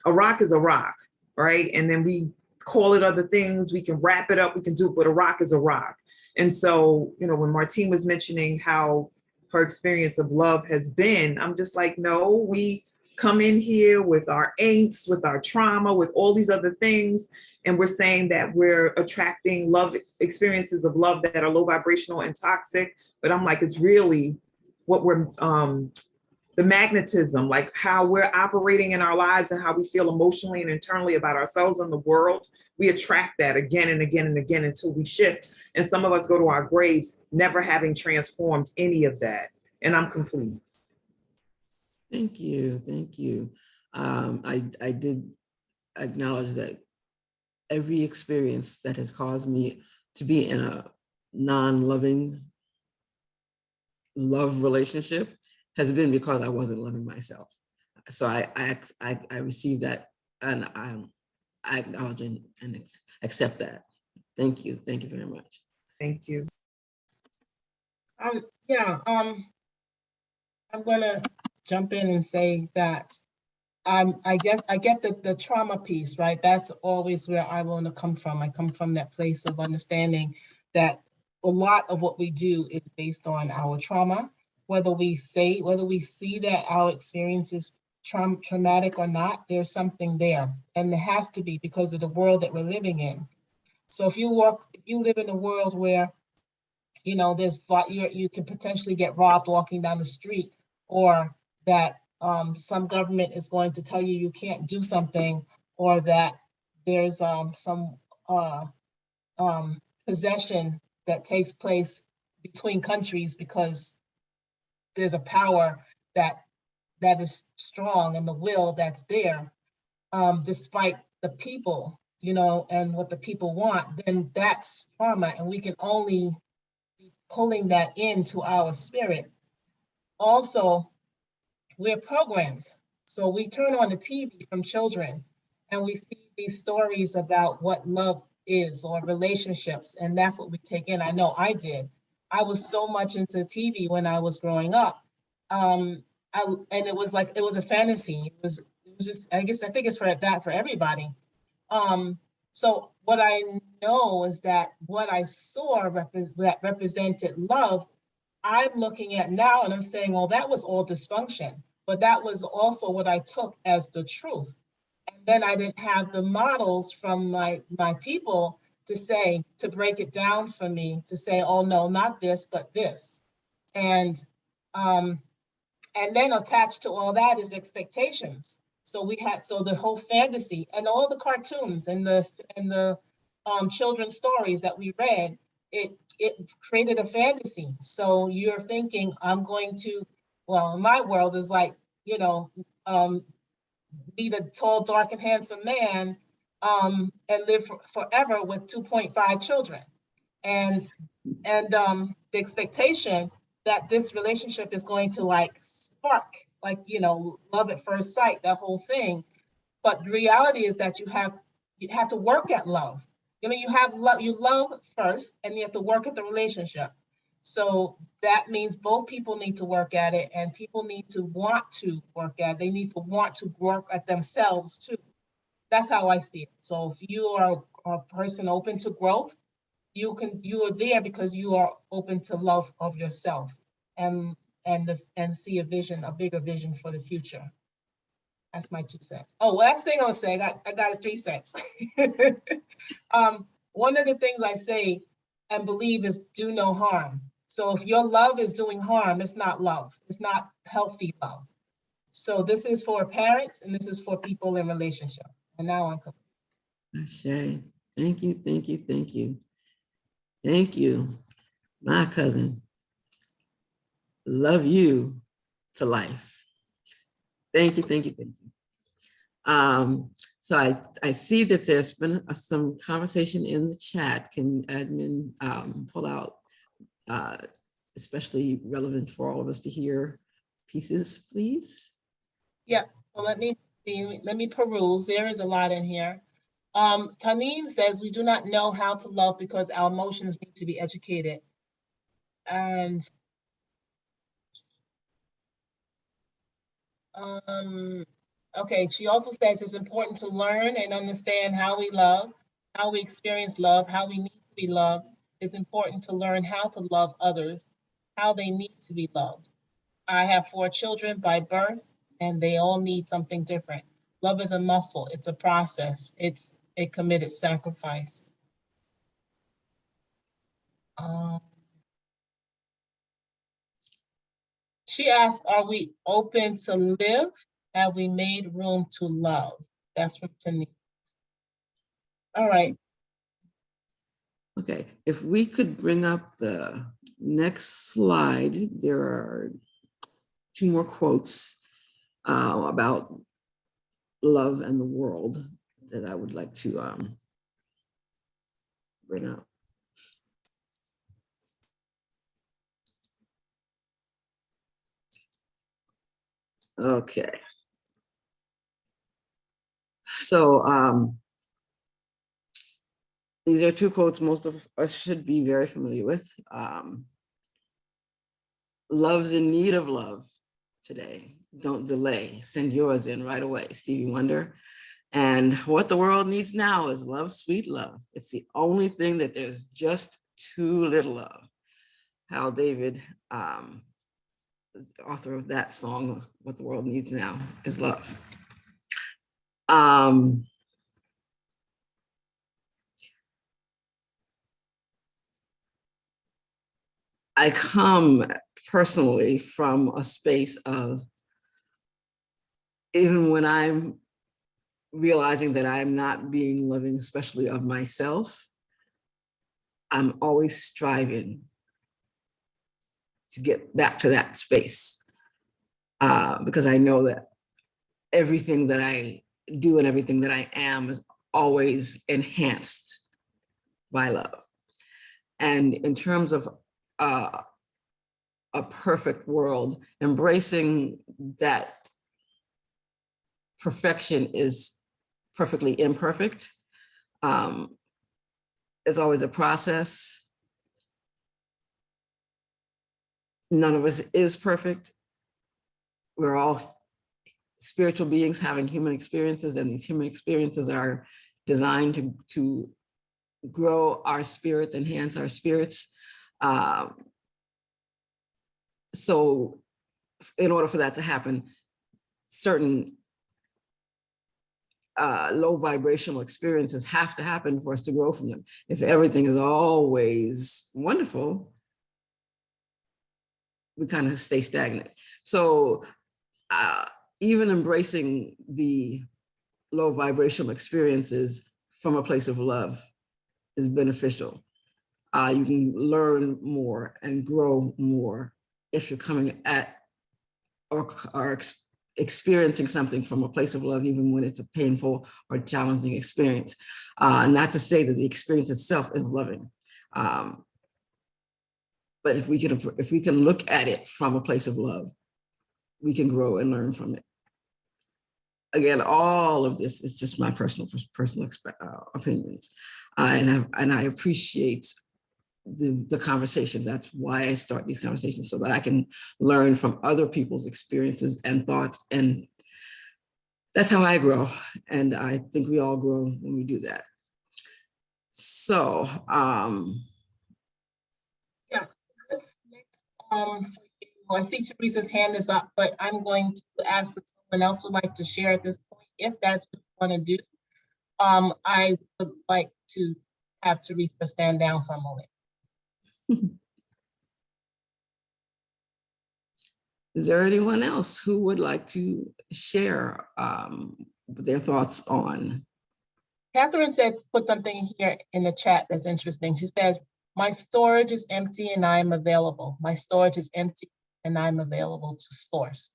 rock is a rock, right? And then we call it other things. We can wrap it up, we can do it, but a rock is a rock. And so, you know, when Martine was mentioning how her experience of love has been, I'm just like, no, we come in here with our angst, with our trauma, with all these other things. And we're saying that we're attracting love experiences of love that are low vibrational and toxic. But I'm like, it's really what we're, the magnetism, like how we're operating in our lives and how we feel emotionally and internally about ourselves and the world. We attract that again and again and again until we shift. And some of us go to our graves never having transformed any of that. And I'm complete. Thank you. Thank you. I did acknowledge that every experience that has caused me to be in a non-loving love relationship has been because I wasn't loving myself. So I received that, and I acknowledge and accept that. Thank you. Thank you very much. Thank you. Yeah, I'm gonna jump in and say that I get the trauma piece, right? That's always where I want to come from. I come from that place of understanding that a lot of what we do is based on our trauma, whether we see that our experience is traumatic or not, there's something there. And there has to be, because of the world that we're living in. So if you live in a world where, you know, you can potentially get robbed walking down the street, or that some government is going to tell you you can't do something, or that there's some possession that takes place between countries because there's a power that is strong and the will that's there, despite the people, you know, and what the people want, then that's trauma, and we can only be pulling that into our spirit. Also, we're programmed. So we turn on the TV from children and we see these stories about what love is or relationships, and that's what we take in. I know I did. I was so much into TV when I was growing up. And it was like, it was a fantasy. It was just, I think it's for everybody. So what I know is that what I saw that represented love, I'm looking at now and I'm saying, well, that was all dysfunction, but that was also what I took as the truth. And then I didn't have the models from my people to break it down for me, to say, oh no, not this, but this. And then attached to all that is expectations. So the whole fantasy and all the cartoons and the children's stories that we read, it created a fantasy. So you're thinking, I'm going to, well, in my world is like, you know, be the tall, dark, and handsome man, and live forever with 2.5 children. And the expectation that this relationship is going to like spark, like, you know, love at first sight, that whole thing. But the reality is that you have to work at love. I mean, you love first, and you have to work at the relationship. So that means both people need to work at it, and people need to want to work at it. They need to want to work at themselves too. That's how I see it. So if you are a person open to growth, you are there because you are open to love of yourself and see a vision, a bigger vision for the future. That's my 2 cents. Oh, last thing I'll say, I got a 3 cents. One of the things I say and believe is do no harm. So if your love is doing harm, it's not love. It's not healthy love. So this is for parents, and this is for people in relationship. And now I'm complete. Ashe. Thank you, thank you, thank you. Thank you, my cousin. Love you to life. Thank you, thank you, thank you. So I see that there's been some conversation in the chat. Can admin pull out, especially relevant for all of us to hear pieces, please? Yeah, well, let me peruse. There is a lot in here. Tanin says, we do not know how to love because our emotions need to be educated. And okay, she also says it's important to learn and understand how we love, how we experience love, how we need to be loved. It's important to learn how to love others, how they need to be loved. I have 4 children by birth, and they all need something different. Love is a muscle, it's a process, it's a committed sacrifice. She asked, are we open to live? Have we made room to love? That's from Tanika. All right. Okay, if we could bring up the next slide, there are 2 more quotes about love and the world that I would like to bring up. Okay. So these are 2 quotes most of us should be very familiar with. Love's in need of love today. Don't delay. Send yours in right away. Stevie Wonder. And what the world needs now is love, sweet love. It's the only thing that there's just too little of. Hal David, the author of that song, What the World Needs Now is Love. I come personally from a space of, even when I'm realizing that I'm not being loving, especially of myself, I'm always striving to get back to that space because I know that everything that I do and everything that I am is always enhanced by love. And in terms of a perfect world, embracing that perfection is perfectly imperfect. It's always a process. None of us is perfect. We're all spiritual beings having human experiences, and these human experiences are designed to grow our spirit, enhance our spirits. So in order for that to happen, certain low vibrational experiences have to happen for us to grow from them. If everything is always wonderful, we kind of stay stagnant. So even embracing the low vibrational experiences from a place of love is beneficial. You can learn more and grow more if you're coming at or experiencing something from a place of love, even when it's a painful or challenging experience. Not to say that the experience itself is loving, but if we can look at it from a place of love, we can grow and learn from it. Again, all of this is just my personal opinions, and I appreciate the conversation. That's why I start these conversations, so that I can learn from other people's experiences and thoughts, and that's how I grow. And I think we all grow when we do that. So, yeah. What's next for you? I see Teresa's hand is up, but I'm going to ask if someone else would like to share at this point, if that's what you want to do. I would like to have Teresa stand down for a moment. Is there anyone else who would like to share their thoughts on? Catherine put something here in the chat that's interesting. She says, my storage is empty and I'm available. My storage is empty and I'm available to source.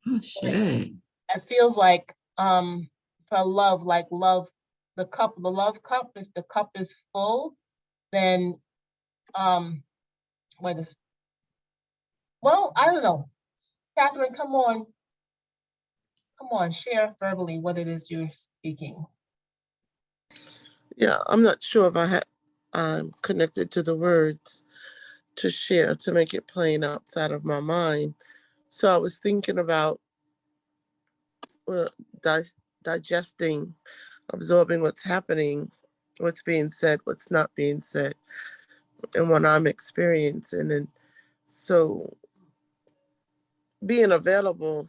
Oh, shame. It feels like for love, like love, the love cup, if the cup is full, then well, I don't know. Catherine, come on, share verbally what it is you're speaking. Yeah, I'm not sure if I'm connected to the words to share to make it plain outside of my mind. So I was thinking about digesting, absorbing what's happening, what's being said, what's not being said, and what I'm experiencing. And so being available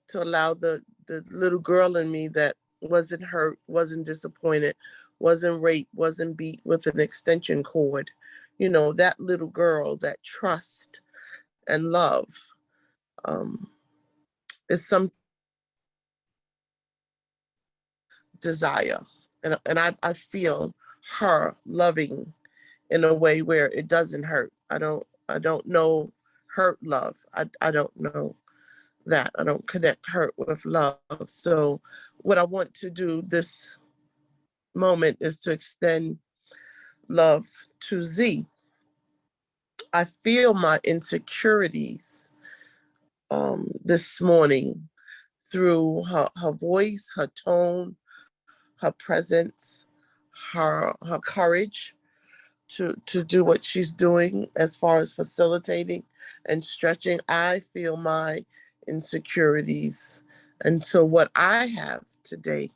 to allow the little girl in me that wasn't hurt, wasn't disappointed, wasn't raped, wasn't beat with an extension cord, that little girl, that trust and love is some desire. And I feel her loving in a way where it doesn't hurt. I don't know hurt love. I don't know that. I don't connect hurt with love. So what I want to do this moment is to extend love to Z. I feel my insecurities this morning through her voice, her tone, her presence, her courage to do what she's doing as far as facilitating and stretching. I feel my insecurities. And so what I have today,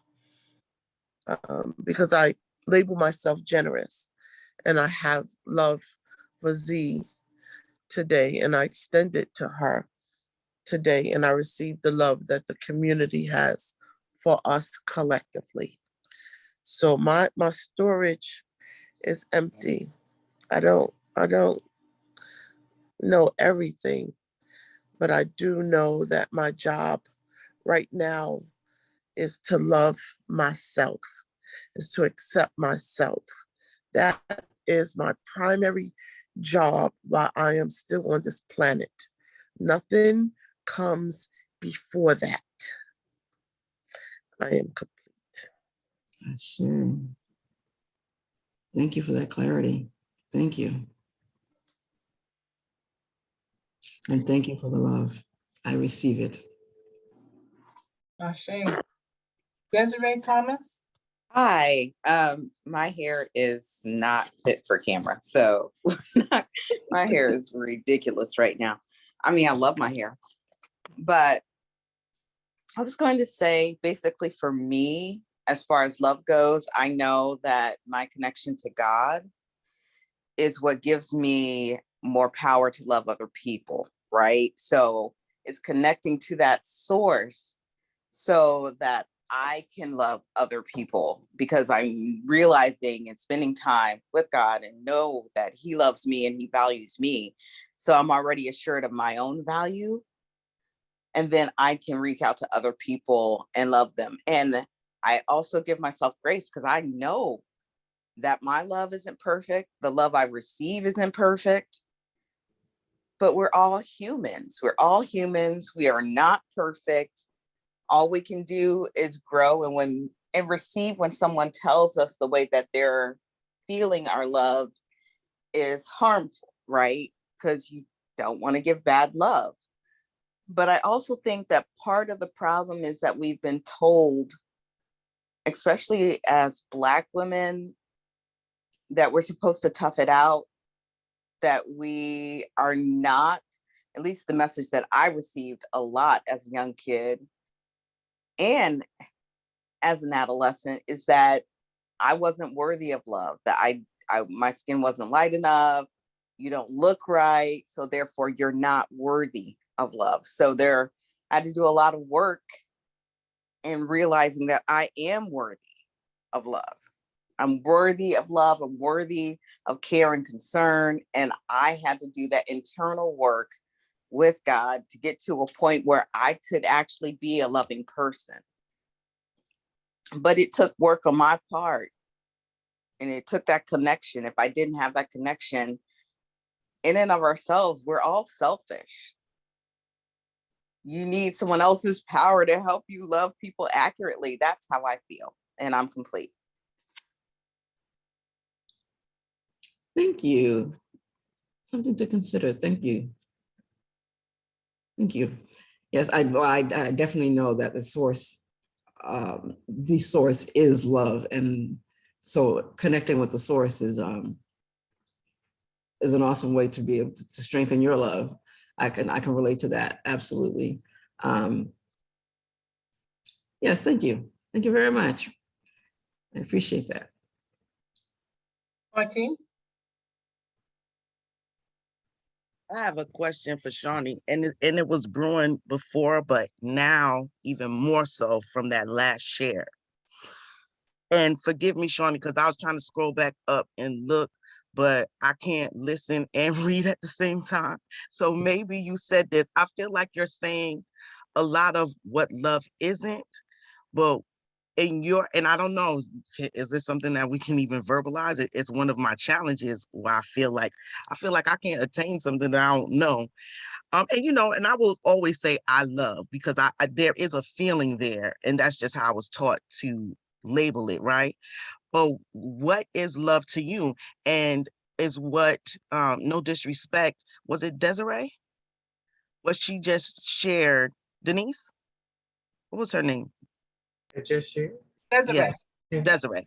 because I label myself generous and I have love for Z today, and I extend it to her today, and I receive the love that the community has for us collectively. So my storage is empty. I don't know everything, but I do know that my job right now is to love myself, is to accept myself. That is my primary job while I am still on this planet. Nothing comes before that. I am complete. Sure. Thank you for that clarity. Thank you. And thank you for the love. I receive it. Ashe. Desiree Thomas. Hi, my hair is not fit for camera, so my hair is ridiculous right now. I mean, I love my hair, but I was going to say, basically for me, as far as love goes, I know that my connection to God is what gives me more power to love other people, right? So it's connecting to that source so that I can love other people, because I'm realizing and spending time with God and know that He loves me and He values me. So I'm already assured of my own value. And then I can reach out to other people and love them. And I also give myself grace because I know that my love isn't perfect. The love I receive isn't perfect. But we're all humans. We're all humans. We are not perfect. All we can do is grow and receive when someone tells us the way that they're feeling our love is harmful, right? Because you don't want to give bad love. But I also think that part of the problem is that we've been told, especially as Black women, that we're supposed to tough it out, that we are not, at least the message that I received a lot as a young kid and as an adolescent, is that I wasn't worthy of love, that my skin wasn't light enough, you don't look right, so therefore you're not worthy of love. So I had to do a lot of work in realizing that I am worthy of love. I'm worthy of love, I'm worthy of care and concern. And I had to do that internal work with God to get to a point where I could actually be a loving person. But it took work on my part. And it took that connection. If I didn't have that connection, in and of ourselves, we're all selfish. You need someone else's power to help you love people accurately. That's how I feel. And I'm complete. Thank you. Something to consider. Thank you. Thank you. Yes, I definitely know that the source is love, and so connecting with the source is an awesome way to be able to strengthen your love. I can relate to that, absolutely. Yes, thank you. Thank you very much. I appreciate that. Martine? I have a question for Shawnee, and it was brewing before, but now even more so from that last share. And forgive me, Shawnee, because I was trying to scroll back up and look, but I can't listen and read at the same time. So maybe you said this. I feel like you're saying a lot of what love isn't, but and I don't know, is this something that we can even verbalize? It's one of my challenges where I feel like I can't attain something that I don't know. And I will always say I love, because I there is a feeling there, and that's just how I was taught to label it, right? But what is love to you? And is what, no disrespect, was it Desiree? What she just shared, Denise? What was her name? I just shared. Desiree. Yes, Desiree.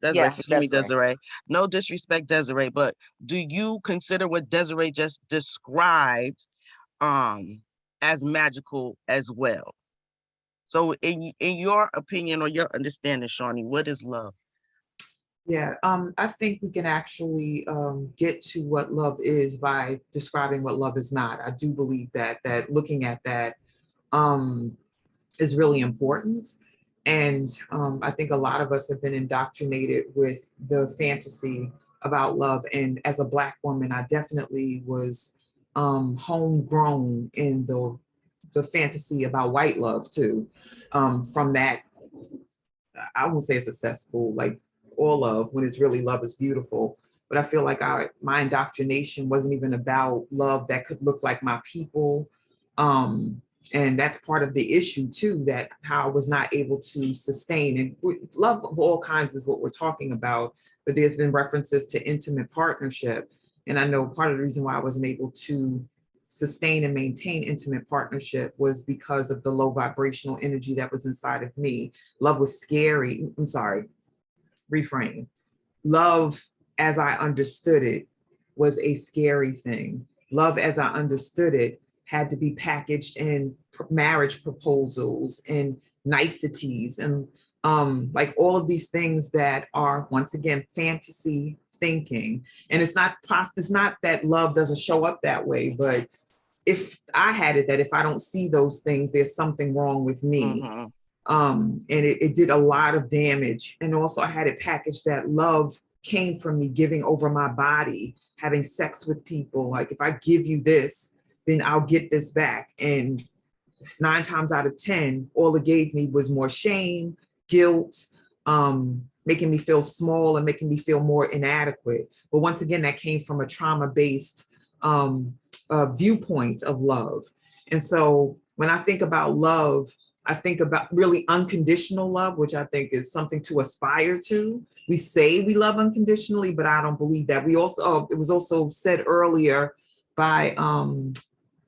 Yeah, Forgive me, Desiree. Desiree. No disrespect, Desiree, but do you consider what Desiree just described as magical as well? So in your opinion or your understanding, Shawnee, what is love? Yeah, I think we can actually get to what love is by describing what love is not. I do believe that looking at that is really important. And I think a lot of us have been indoctrinated with the fantasy about love. And as a Black woman, I definitely was homegrown in the fantasy about white love too. From that, I won't say it's successful, like all love, when it's really love is beautiful. But I feel like my indoctrination wasn't even about love that could look like my people. And that's part of the issue too, that how I was not able to sustain. And love of all kinds is what we're talking about, but there's been references to intimate partnership. And I know part of the reason why I wasn't able to sustain and maintain intimate partnership was because of the low vibrational energy that was inside of me. Love was scary. I'm sorry, reframe. Love as I understood it was a scary thing. Love as I understood it had to be packaged in marriage proposals and niceties and like all of these things that are, once again, fantasy thinking. And it's not that love doesn't show up that way, but if I had it, that if I don't see those things, there's something wrong with me. And it did a lot of damage. And also I had it packaged that love came from me giving over my body, having sex with people. Like, if I give you this, then I'll get this back. And 9 times out of 10, all it gave me was more shame, guilt, making me feel small and making me feel more inadequate. But once again, that came from a trauma-based viewpoint of love. And so when I think about love, I think about really unconditional love, which I think is something to aspire to. We say we love unconditionally, but I don't believe that. We also, it was also said earlier by,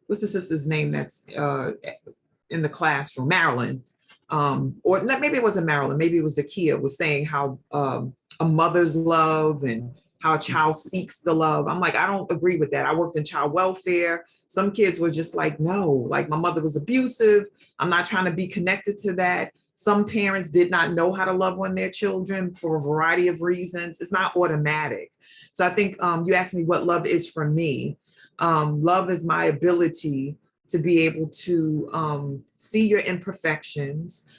what's the sister's name that's in the classroom, Marilyn, or not, maybe it wasn't Marilyn, maybe it was Zakiyyah, was saying how a mother's love and how a child seeks the love. I'm like, I don't agree with that. I worked in child welfare. Some kids were just like, no, like my mother was abusive. I'm not trying to be connected to that. Some parents did not know how to love on their children for a variety of reasons. It's not automatic. So I think you asked me what love is for me. Love is my ability to be able to see your imperfections,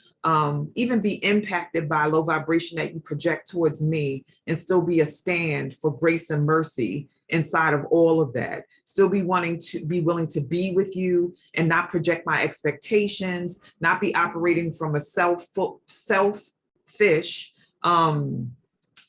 even be impacted by low vibration that you project towards me, and still be a stand for grace and mercy inside of all of that. Still be willing to be with you and not project my expectations, not be operating from a selfish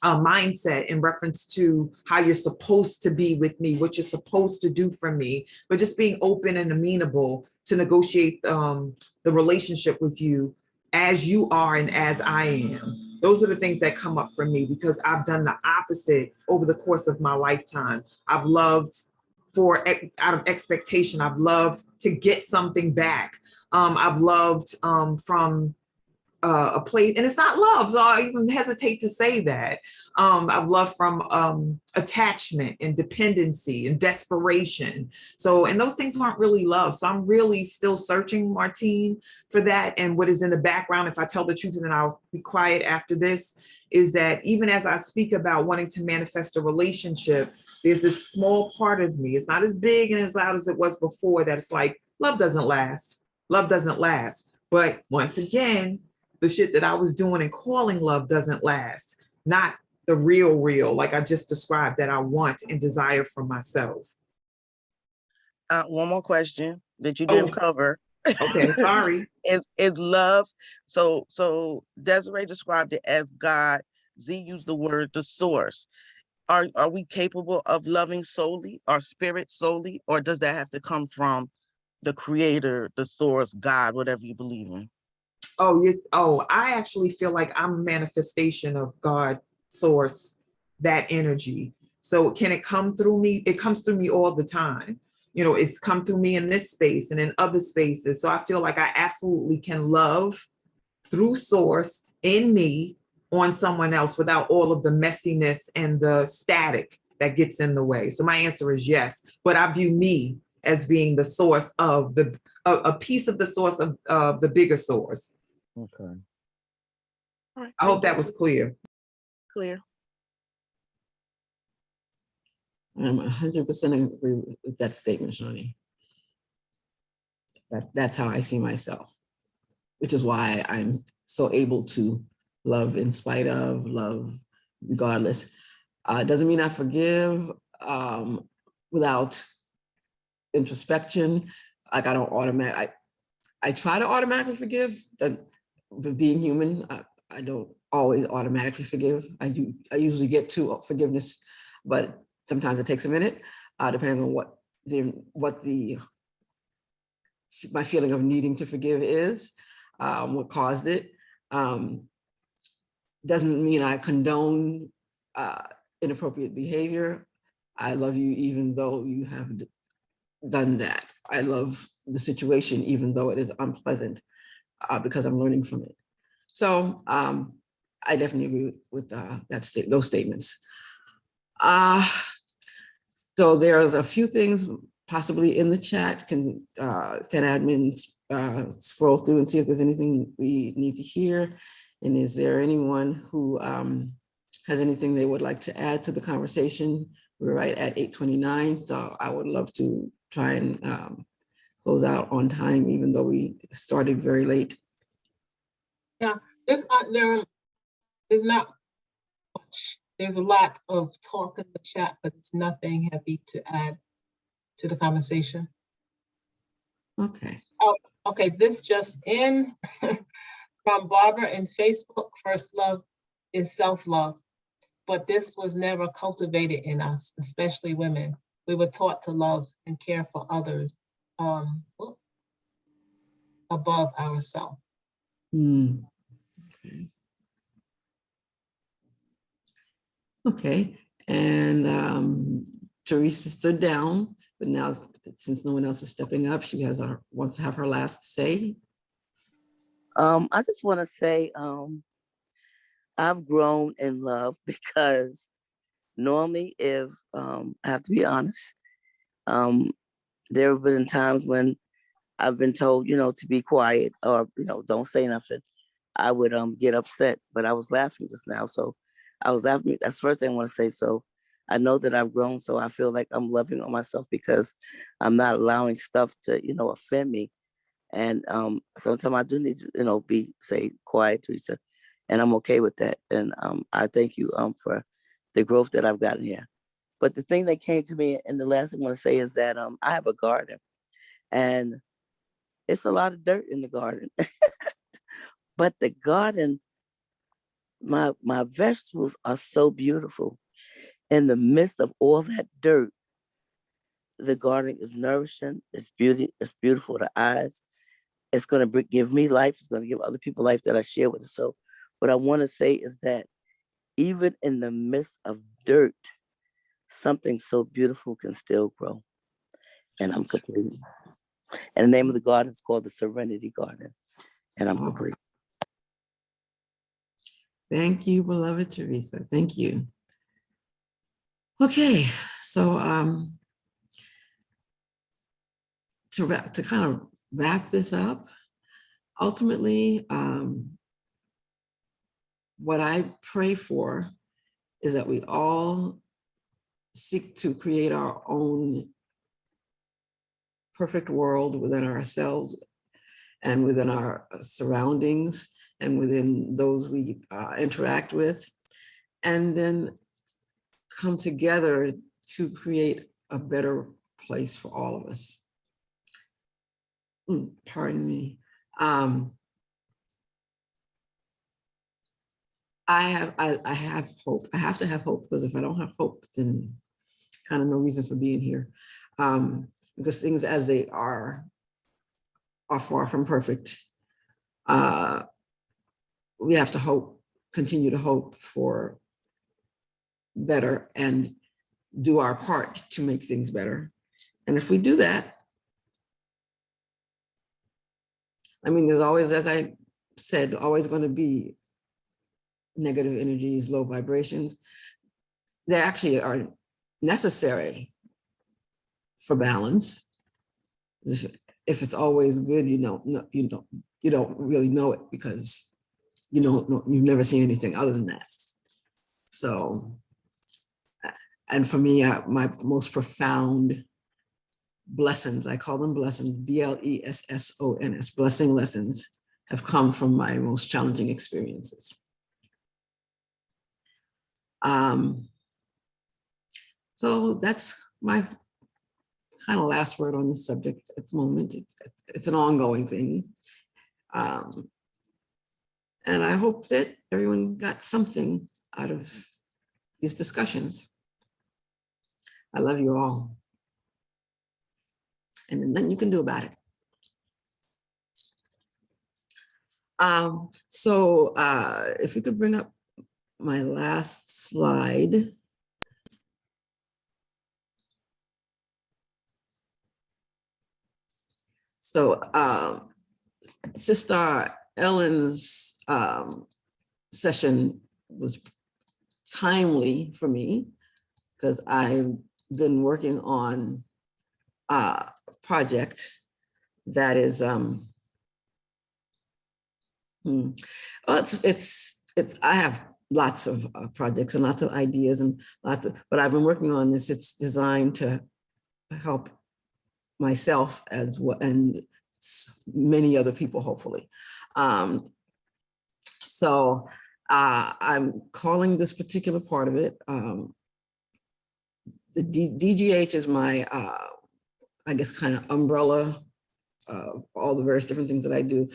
mindset in reference to how you're supposed to be with me, what you're supposed to do for me, but just being open and amenable to negotiate the relationship with you as you are and as I am. Those are the things that come up for me, because I've done the opposite over the course of my lifetime. I've loved out of expectation. I've loved to get something back. I've loved from a place, and it's not love, so I even hesitate to say that. I've loved from attachment and dependency and desperation. So, and those things aren't really love. So I'm really still searching, Martine, for that. And what is in the background, if I tell the truth and then I'll be quiet after this, is that even as I speak about wanting to manifest a relationship, there's this small part of me, it's not as big and as loud as it was before, that it's like, love doesn't last. Love doesn't last. But once again, the shit that I was doing and calling love doesn't last. Not the real, like I just described, that I want and desire for myself. One more question that you didn't cover. Okay, sorry. Is love, so Desiree described it as God. Z used the word the source. Are we capable of loving solely, our spirit solely, or does that have to come from the creator, the source, God, whatever you believe in? Oh, yes. Oh, I actually feel like I'm a manifestation of God, source, that energy. So can it come through me? It comes through me all the time. You know, it's come through me in this space and in other spaces. So I feel like I absolutely can love through source in me on someone else without all of the messiness and the static that gets in the way. So my answer is yes, but I view me as being the source of a piece of the source of the bigger source. Okay. I hope that was clear. Clear. I'm 100% agree with that statement, Shawnee. That's how I see myself, which is why I'm so able to love in spite of, love regardless. It doesn't mean I forgive without introspection. Like I don't automatically, I try to automatically forgive. Being human, I don't always automatically forgive. I usually get to forgiveness, but sometimes it takes a minute, depending on what my feeling of needing to forgive is, what caused it. Doesn't mean I condone inappropriate behavior. I love you even though you have done that. I love the situation even though it is unpleasant, because I'm learning from it. So I definitely agree with those statements. So there's a few things possibly in the chat. Can admins scroll through and see if there's anything we need to hear? And is there anyone who has anything they would like to add to the conversation? We're right at 8:29, so I would love to try and close out on time, even though we started very late. Yeah, there's not much. There's a lot of talk in the chat, but it's nothing heavy to add to the conversation. Okay. Oh, okay, this just in from Barbara in Facebook. First love is self-love. But this was never cultivated in us, especially women. We were taught to love and care for others above ourselves. Okay. Okay, and Teresa stood down, but now since no one else is stepping up, she wants to have her last say. I just want to say I've grown in love because normally, if I have to be honest, there have been times when I've been told, to be quiet or, don't say nothing. I would get upset, but I was laughing just now. So I was laughing. That's the first thing I want to say. So I know that I've grown. So I feel like I'm loving on myself because I'm not allowing stuff to, offend me. And sometimes I do need to, say quiet, Teresa, and I'm okay with that. And I thank you for the growth that I've gotten here. But the thing that came to me, and the last thing I want to say is that I have a garden, and it's a lot of dirt in the garden. But the garden, my vegetables are so beautiful. In the midst of all that dirt, the garden is nourishing. It's beautiful to eyes. It's going to give me life. It's going to give other people life that I share with it. So what I want to say is that even in the midst of dirt, something so beautiful can still grow. And I'm complete. And the name of the garden is called the Serenity Garden. And I'm complete. Thank you, beloved Teresa. Thank you. Okay, so to kind of wrap this up, ultimately, what I pray for is that we all seek to create our own perfect world within ourselves and within our surroundings and within those we interact with, and then come together to create a better place for all of us. Pardon me. I have hope. I have to have hope, because if I don't have hope, then kind of no reason for being here. Because things as they are far from perfect. We have to hope, continue to hope for better and do our part to make things better. And if we do that, I mean, there's always, as I said, always going to be negative energies, low vibrations. They actually are necessary for balance. If it's always good, you don't really know it, because you've never seen anything other than that. So, and for me, my most profound blessings, I call them blessings, BLESSONS, blessing lessons, have come from my most challenging experiences. So that's my kind of last word on this subject at the moment. It's an ongoing thing. And I hope that everyone got something out of these discussions. I love you all. And then nothing you can do about it. So if we could bring up my last slide. So Sister Ellen's session was timely for me, because I've been working on a project that is I have lots of projects and lots of ideas and but I've been working on this. It's designed to help myself as well, and many other people, hopefully. So I'm calling this particular part of it, the DGH is my, I guess, kind of umbrella, all the various different things that I do.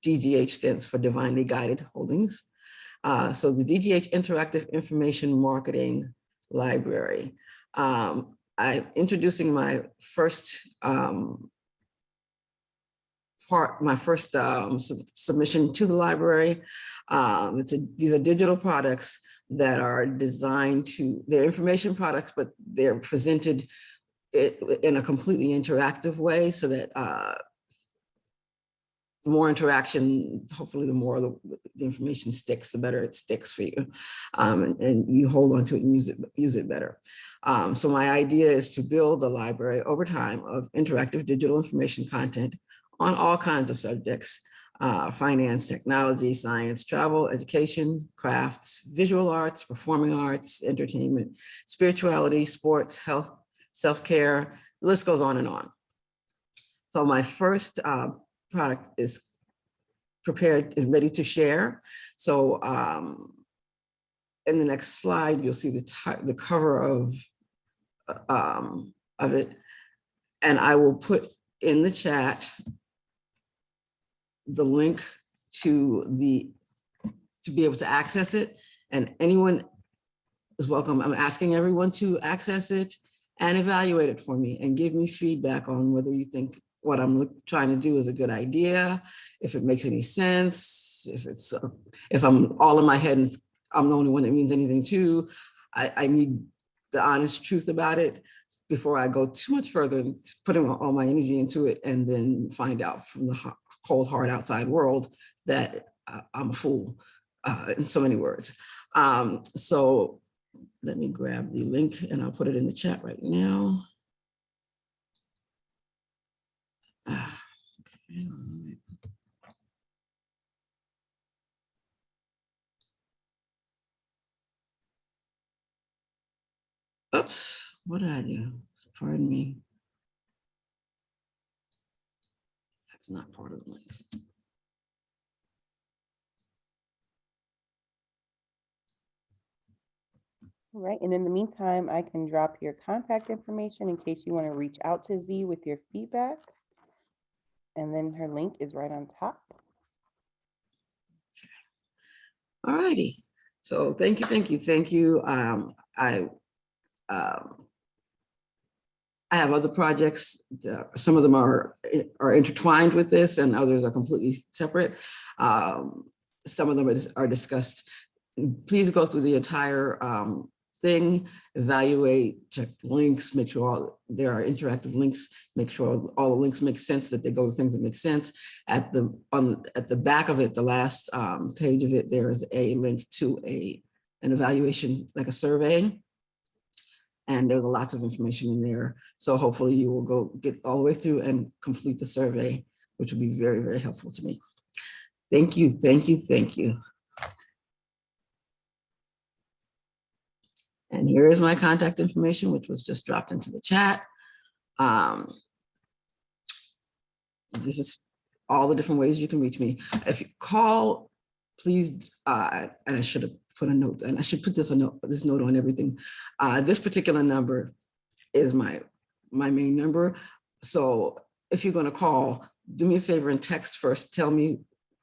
DGH stands for Divinely Guided Holdings. So the DGH Interactive Information Marketing Library. I'm introducing my first submission to the library. These are digital products that are designed they're information products, but they're presented in a completely interactive way so that the more interaction, hopefully the more the information sticks, the better it sticks for you. And you hold on to it and use it better. So my idea is to build a library over time of interactive digital information content on all kinds of subjects: finance, technology, science, travel, education, crafts, visual arts, performing arts, entertainment, spirituality, sports, health, self-care, the list goes on and on. So my first product is prepared and ready to share. So in the next slide, you'll see the cover of it. And I will put in the chat the link to be able to access it. And anyone is welcome. I'm asking everyone to access it and evaluate it for me and give me feedback on whether you think what I'm trying to do is a good idea, if it makes any sense, if I'm all in my head and I'm the only one that means anything to. I need the honest truth about it before I go too much further, putting all my energy into it and then find out from the cold, hard outside world that I'm a fool in so many words. So let me grab the link and I'll put it in the chat right now. Okay. Oops, what did I do? Pardon me. That's not part of the link. All right, and in the meantime, I can drop your contact information in case you want to reach out to Z with your feedback. And then her link is right on top. All righty. So thank you. I have other projects. Some of them are intertwined with this, and others are completely separate. Some of them are discussed. Please go through the entire thing, evaluate, check the links, make sure there are interactive links, make sure all the links make sense, that they go to things that make sense. At the back of it, the last page of it, there is a link to an evaluation, like a survey. And there's lots of information in there. So hopefully you will go get all the way through and complete the survey, which will be very, very helpful to me. Thank you. And here is my contact information, which was just dropped into the chat. This is all the different ways you can reach me. If you call, please, and I should have put a note, and I should put this note on everything. This particular number is my main number. So if you're going to call, do me a favor and text first. Tell me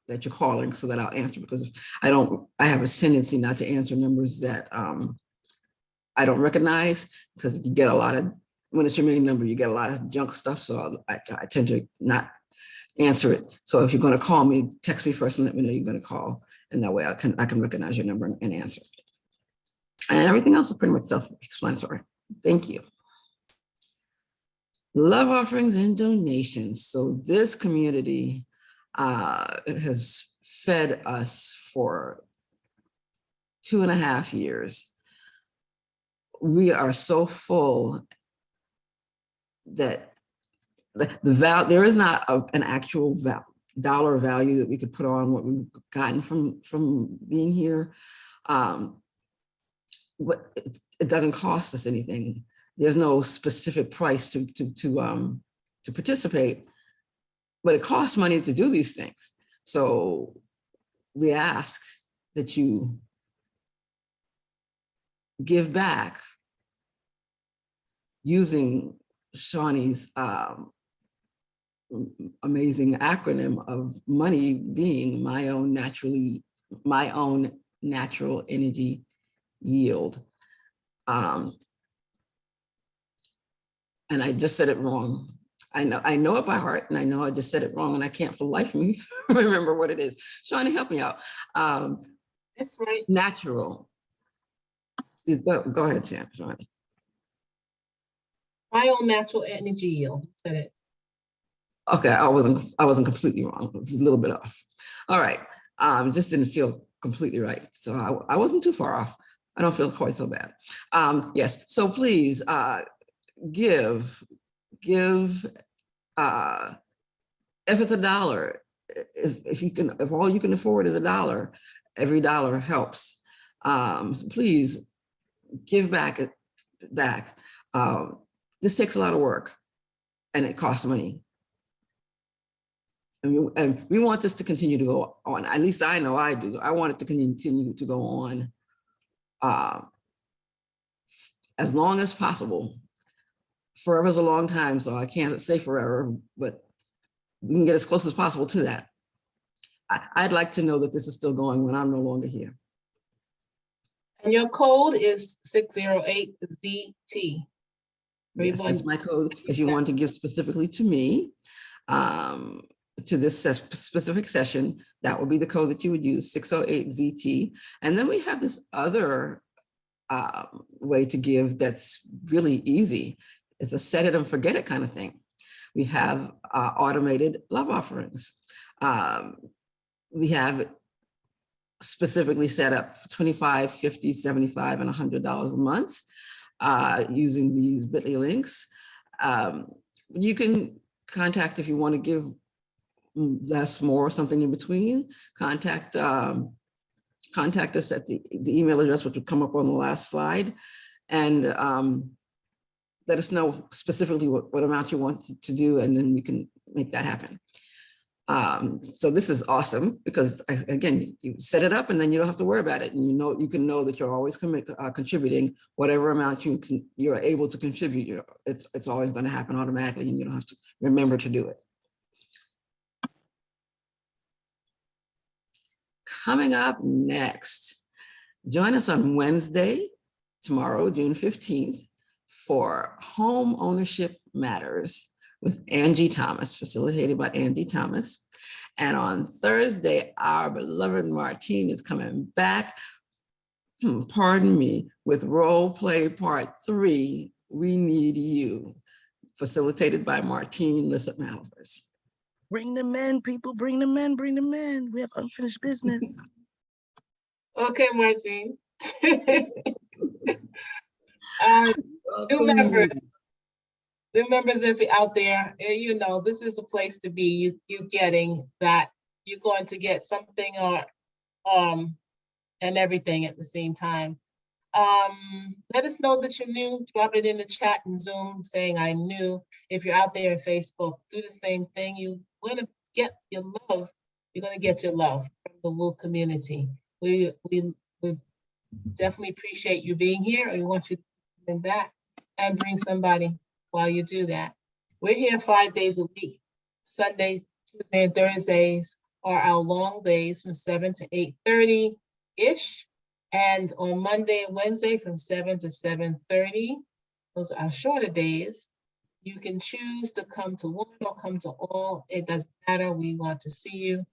that you're calling so that I'll answer, because if I have a tendency not to answer numbers that I don't recognize, because you get a lot of, when it's your main number, you get a lot of junk stuff. So I tend to not answer it. So if you're going to call me, text me first and let me know you're going to call. And that way I can recognize your number and answer. And everything else is pretty much self-explanatory. Thank you. Love offerings and donations. So this community has fed us for 2.5 years. We are so full that there is not an actual dollar value that we could put on what we've gotten from being here. But it doesn't cost us anything. There's no specific price to participate, but it costs money to do these things. So we ask that you give back using Shawnee's amazing acronym of money being my own natural energy yield. And I just said it wrong. I know it by heart, and I know I just said it wrong, and I can't for the life of me remember what it is. Shawnee, help me out. That's right. Natural. Please go ahead, Shawnee. Natural energy yield. Said it. Okay, I wasn't completely wrong. It was a little bit off. All right, just didn't feel completely right. So I wasn't too far off. I don't feel quite so bad. Yes, so please give. If it's $1, if all you can afford is $1, every dollar helps. So please give back. This takes a lot of work, and it costs money. And we want this to continue to go on. At least I know I do. I want it to continue to go on as long as possible. Forever is a long time, so I can't say forever, but we can get as close as possible to that. I'd like to know that this is still going when I'm no longer here. And your code is 608ZT. Yes, that's my code. If you want to give specifically to me, to this specific session, that would be the code that you would use, 608ZT. And then we have this other way to give that's really easy. It's a set it and forget it kind of thing. We have automated love offerings. We have specifically set up $25, $50, $75, and $100 a month using these bit.ly links. You can contact if you want to give less, more, something in between. Contact us at the email address, which will come up on the last slide, and let us know specifically what amount you want to do, and then we can make that happen. So this is awesome because, again, you set it up and then you don't have to worry about it, and you can know that you're always contributing whatever amount you're able to contribute. It's always going to happen automatically, and you don't have to remember to do it. Coming up next, join us on Wednesday, tomorrow, June 15th, for Home Ownership Matters with Angie Thomas, facilitated by Angie Thomas. And on Thursday, our beloved Martine is coming back, pardon me, with Role Play Part 3, We Need You, facilitated by Martine Lissett Malvers. Bring them in, people, bring them in, bring them in. We have unfinished business. Okay, Martine. New members, if you're out there, you know, this is the place to be. You getting that you're going to get something or and everything at the same time. Let us know that you're new. Drop it in the chat and Zoom saying I'm new. If you're out there on Facebook, do the same thing. You're going to get your love. You're going to get your love from the WOO community. We definitely appreciate you being here, and we want you to come back and bring somebody while you do that. We're here 5 days a week. Sundays, Tuesdays, and Thursdays are our long days from 7 to 8:30-ish. And on Monday and Wednesday from 7 to 7:30. Those are our shorter days. You can choose to come to one or come to all. It doesn't matter. We want to see you.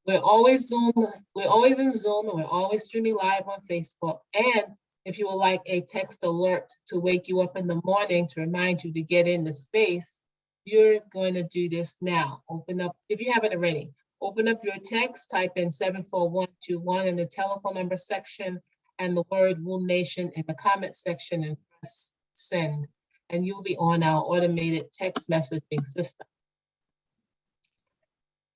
We're always Zoom. We're always in Zoom, and we're always streaming live on Facebook. And if you would like a text alert to wake you up in the morning to remind you to get in the space, you're going to do this now. Open up, if you haven't already, open up your text, type in 74121 in the telephone number section and the word WOO Nation in the comment section and press send. And you'll be on our automated text messaging system.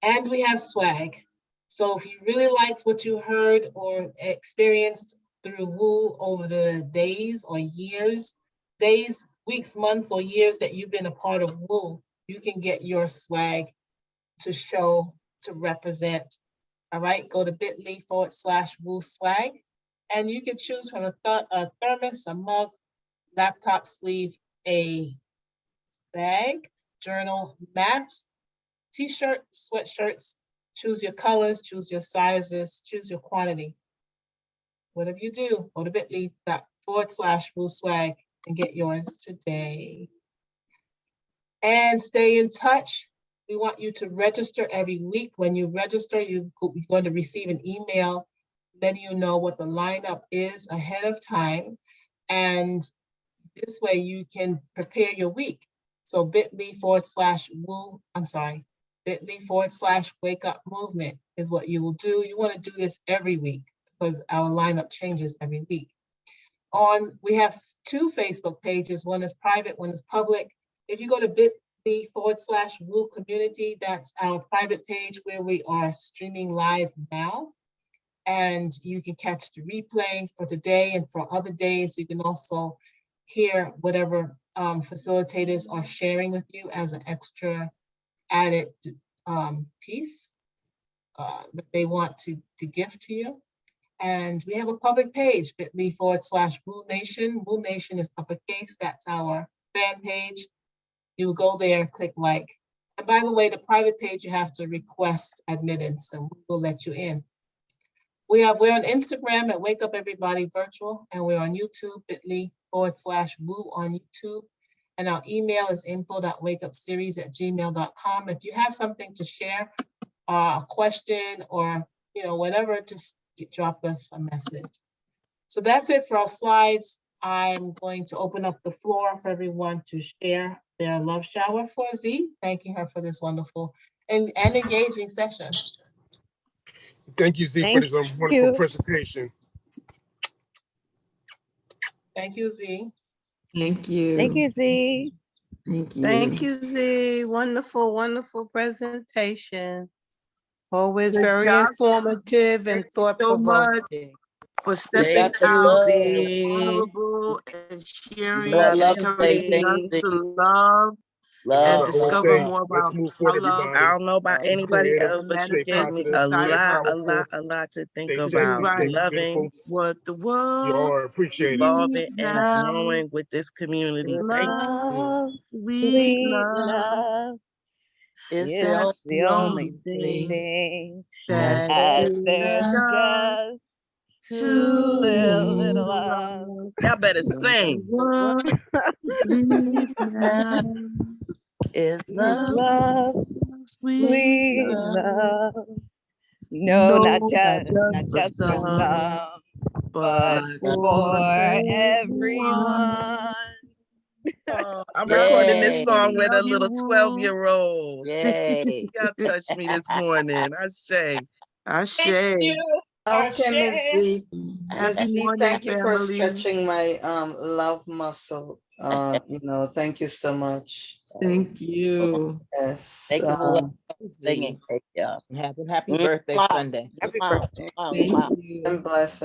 And we have swag. So if you really liked what you heard or experienced through WOO over the days or years, days, weeks, months, or years that you've been a part of WOO, you can get your swag to show, to represent. All right, go to bit.ly/WOO swag, and you can choose from a thermos, a mug, laptop sleeve, a bag, journal, mask, t-shirt, sweatshirts. Choose your colors, choose your sizes, choose your quantity. whatever you do, go to bit.ly/WooSwag and get yours today. And stay in touch. We want you to register every week. When you register, you're going to receive an email letting you know what the lineup is ahead of time. And this way you can prepare your week. So bit.ly/wake up movement is what you will do. You want to do this every week because our lineup changes every week. We have 2 Facebook pages. One is private, one is public. If you go to bit.ly/Woo Community, that's our private page where we are streaming live now. And you can catch the replay for today and for other days. You can also hear whatever facilitators are sharing with you as an extra added piece that they want to give to you. And we have a public page, bit.ly/Woo Nation. Woo Nation is uppercase. That's our fan page. You will go there, click like. And by the way, the private page, you have to request admittance and we'll let you in. We're on Instagram at Wake Up Everybody Virtual, and we're on YouTube, bit.ly/Woo on YouTube. And our email is info.wakeupseries@gmail.com. If you have something to share, a question or whatever, just drop us a message. So that's it for our slides. I'm going to open up the floor for everyone to share their love shower for Z, thanking her for this wonderful and engaging session. Thank you, Z, for this wonderful presentation. Thank you, Z. Thank you. Thank you, Z. Thank you. Thank you, Z. Wonderful, wonderful presentation. Always Good very job. informative and Thank you so much thought-provoking. for You stepping got the out, love. being vulnerable, and sharing Love, and love and say encouraging us thank to you. love As and I Love, always discover say, love. more let's about move our forward, love. I everybody. don't know about Stay anybody creative, else, And but that you stay gave is me positive, a stay exciting. lot, powerful, a lot to think stay That's sexy, about. stay right. Loving, beautiful. What the You world are appreciated. evolving, needs and now growing with this community. is Thank you. love, Love, sweet sweet love. love. It's the It's only That's the the only only thing thing that that that there's there's just just too too little little love. love. Y'all better What the sing. the world world needs needs now now is It's love, love, sweet sweet love. love. love. No, not No, just, just not for just for some, some, but but for for everyone. everyone. Oh, I'm recording this Yay. song with a Love you, little woo. 12-year-old. Yay. Y'all touched me this morning. I say. Ashe. Okay, Miss Z. Miss Happy Z, morning, thank you for family. stretching my love muscle. Thank you so much. Thank you. Yes. Thank you for singing. Great job. Happy birthday Mwah. Sunday. Happy Mwah. birthday. Mwah. Thank Mwah. you. And blessings.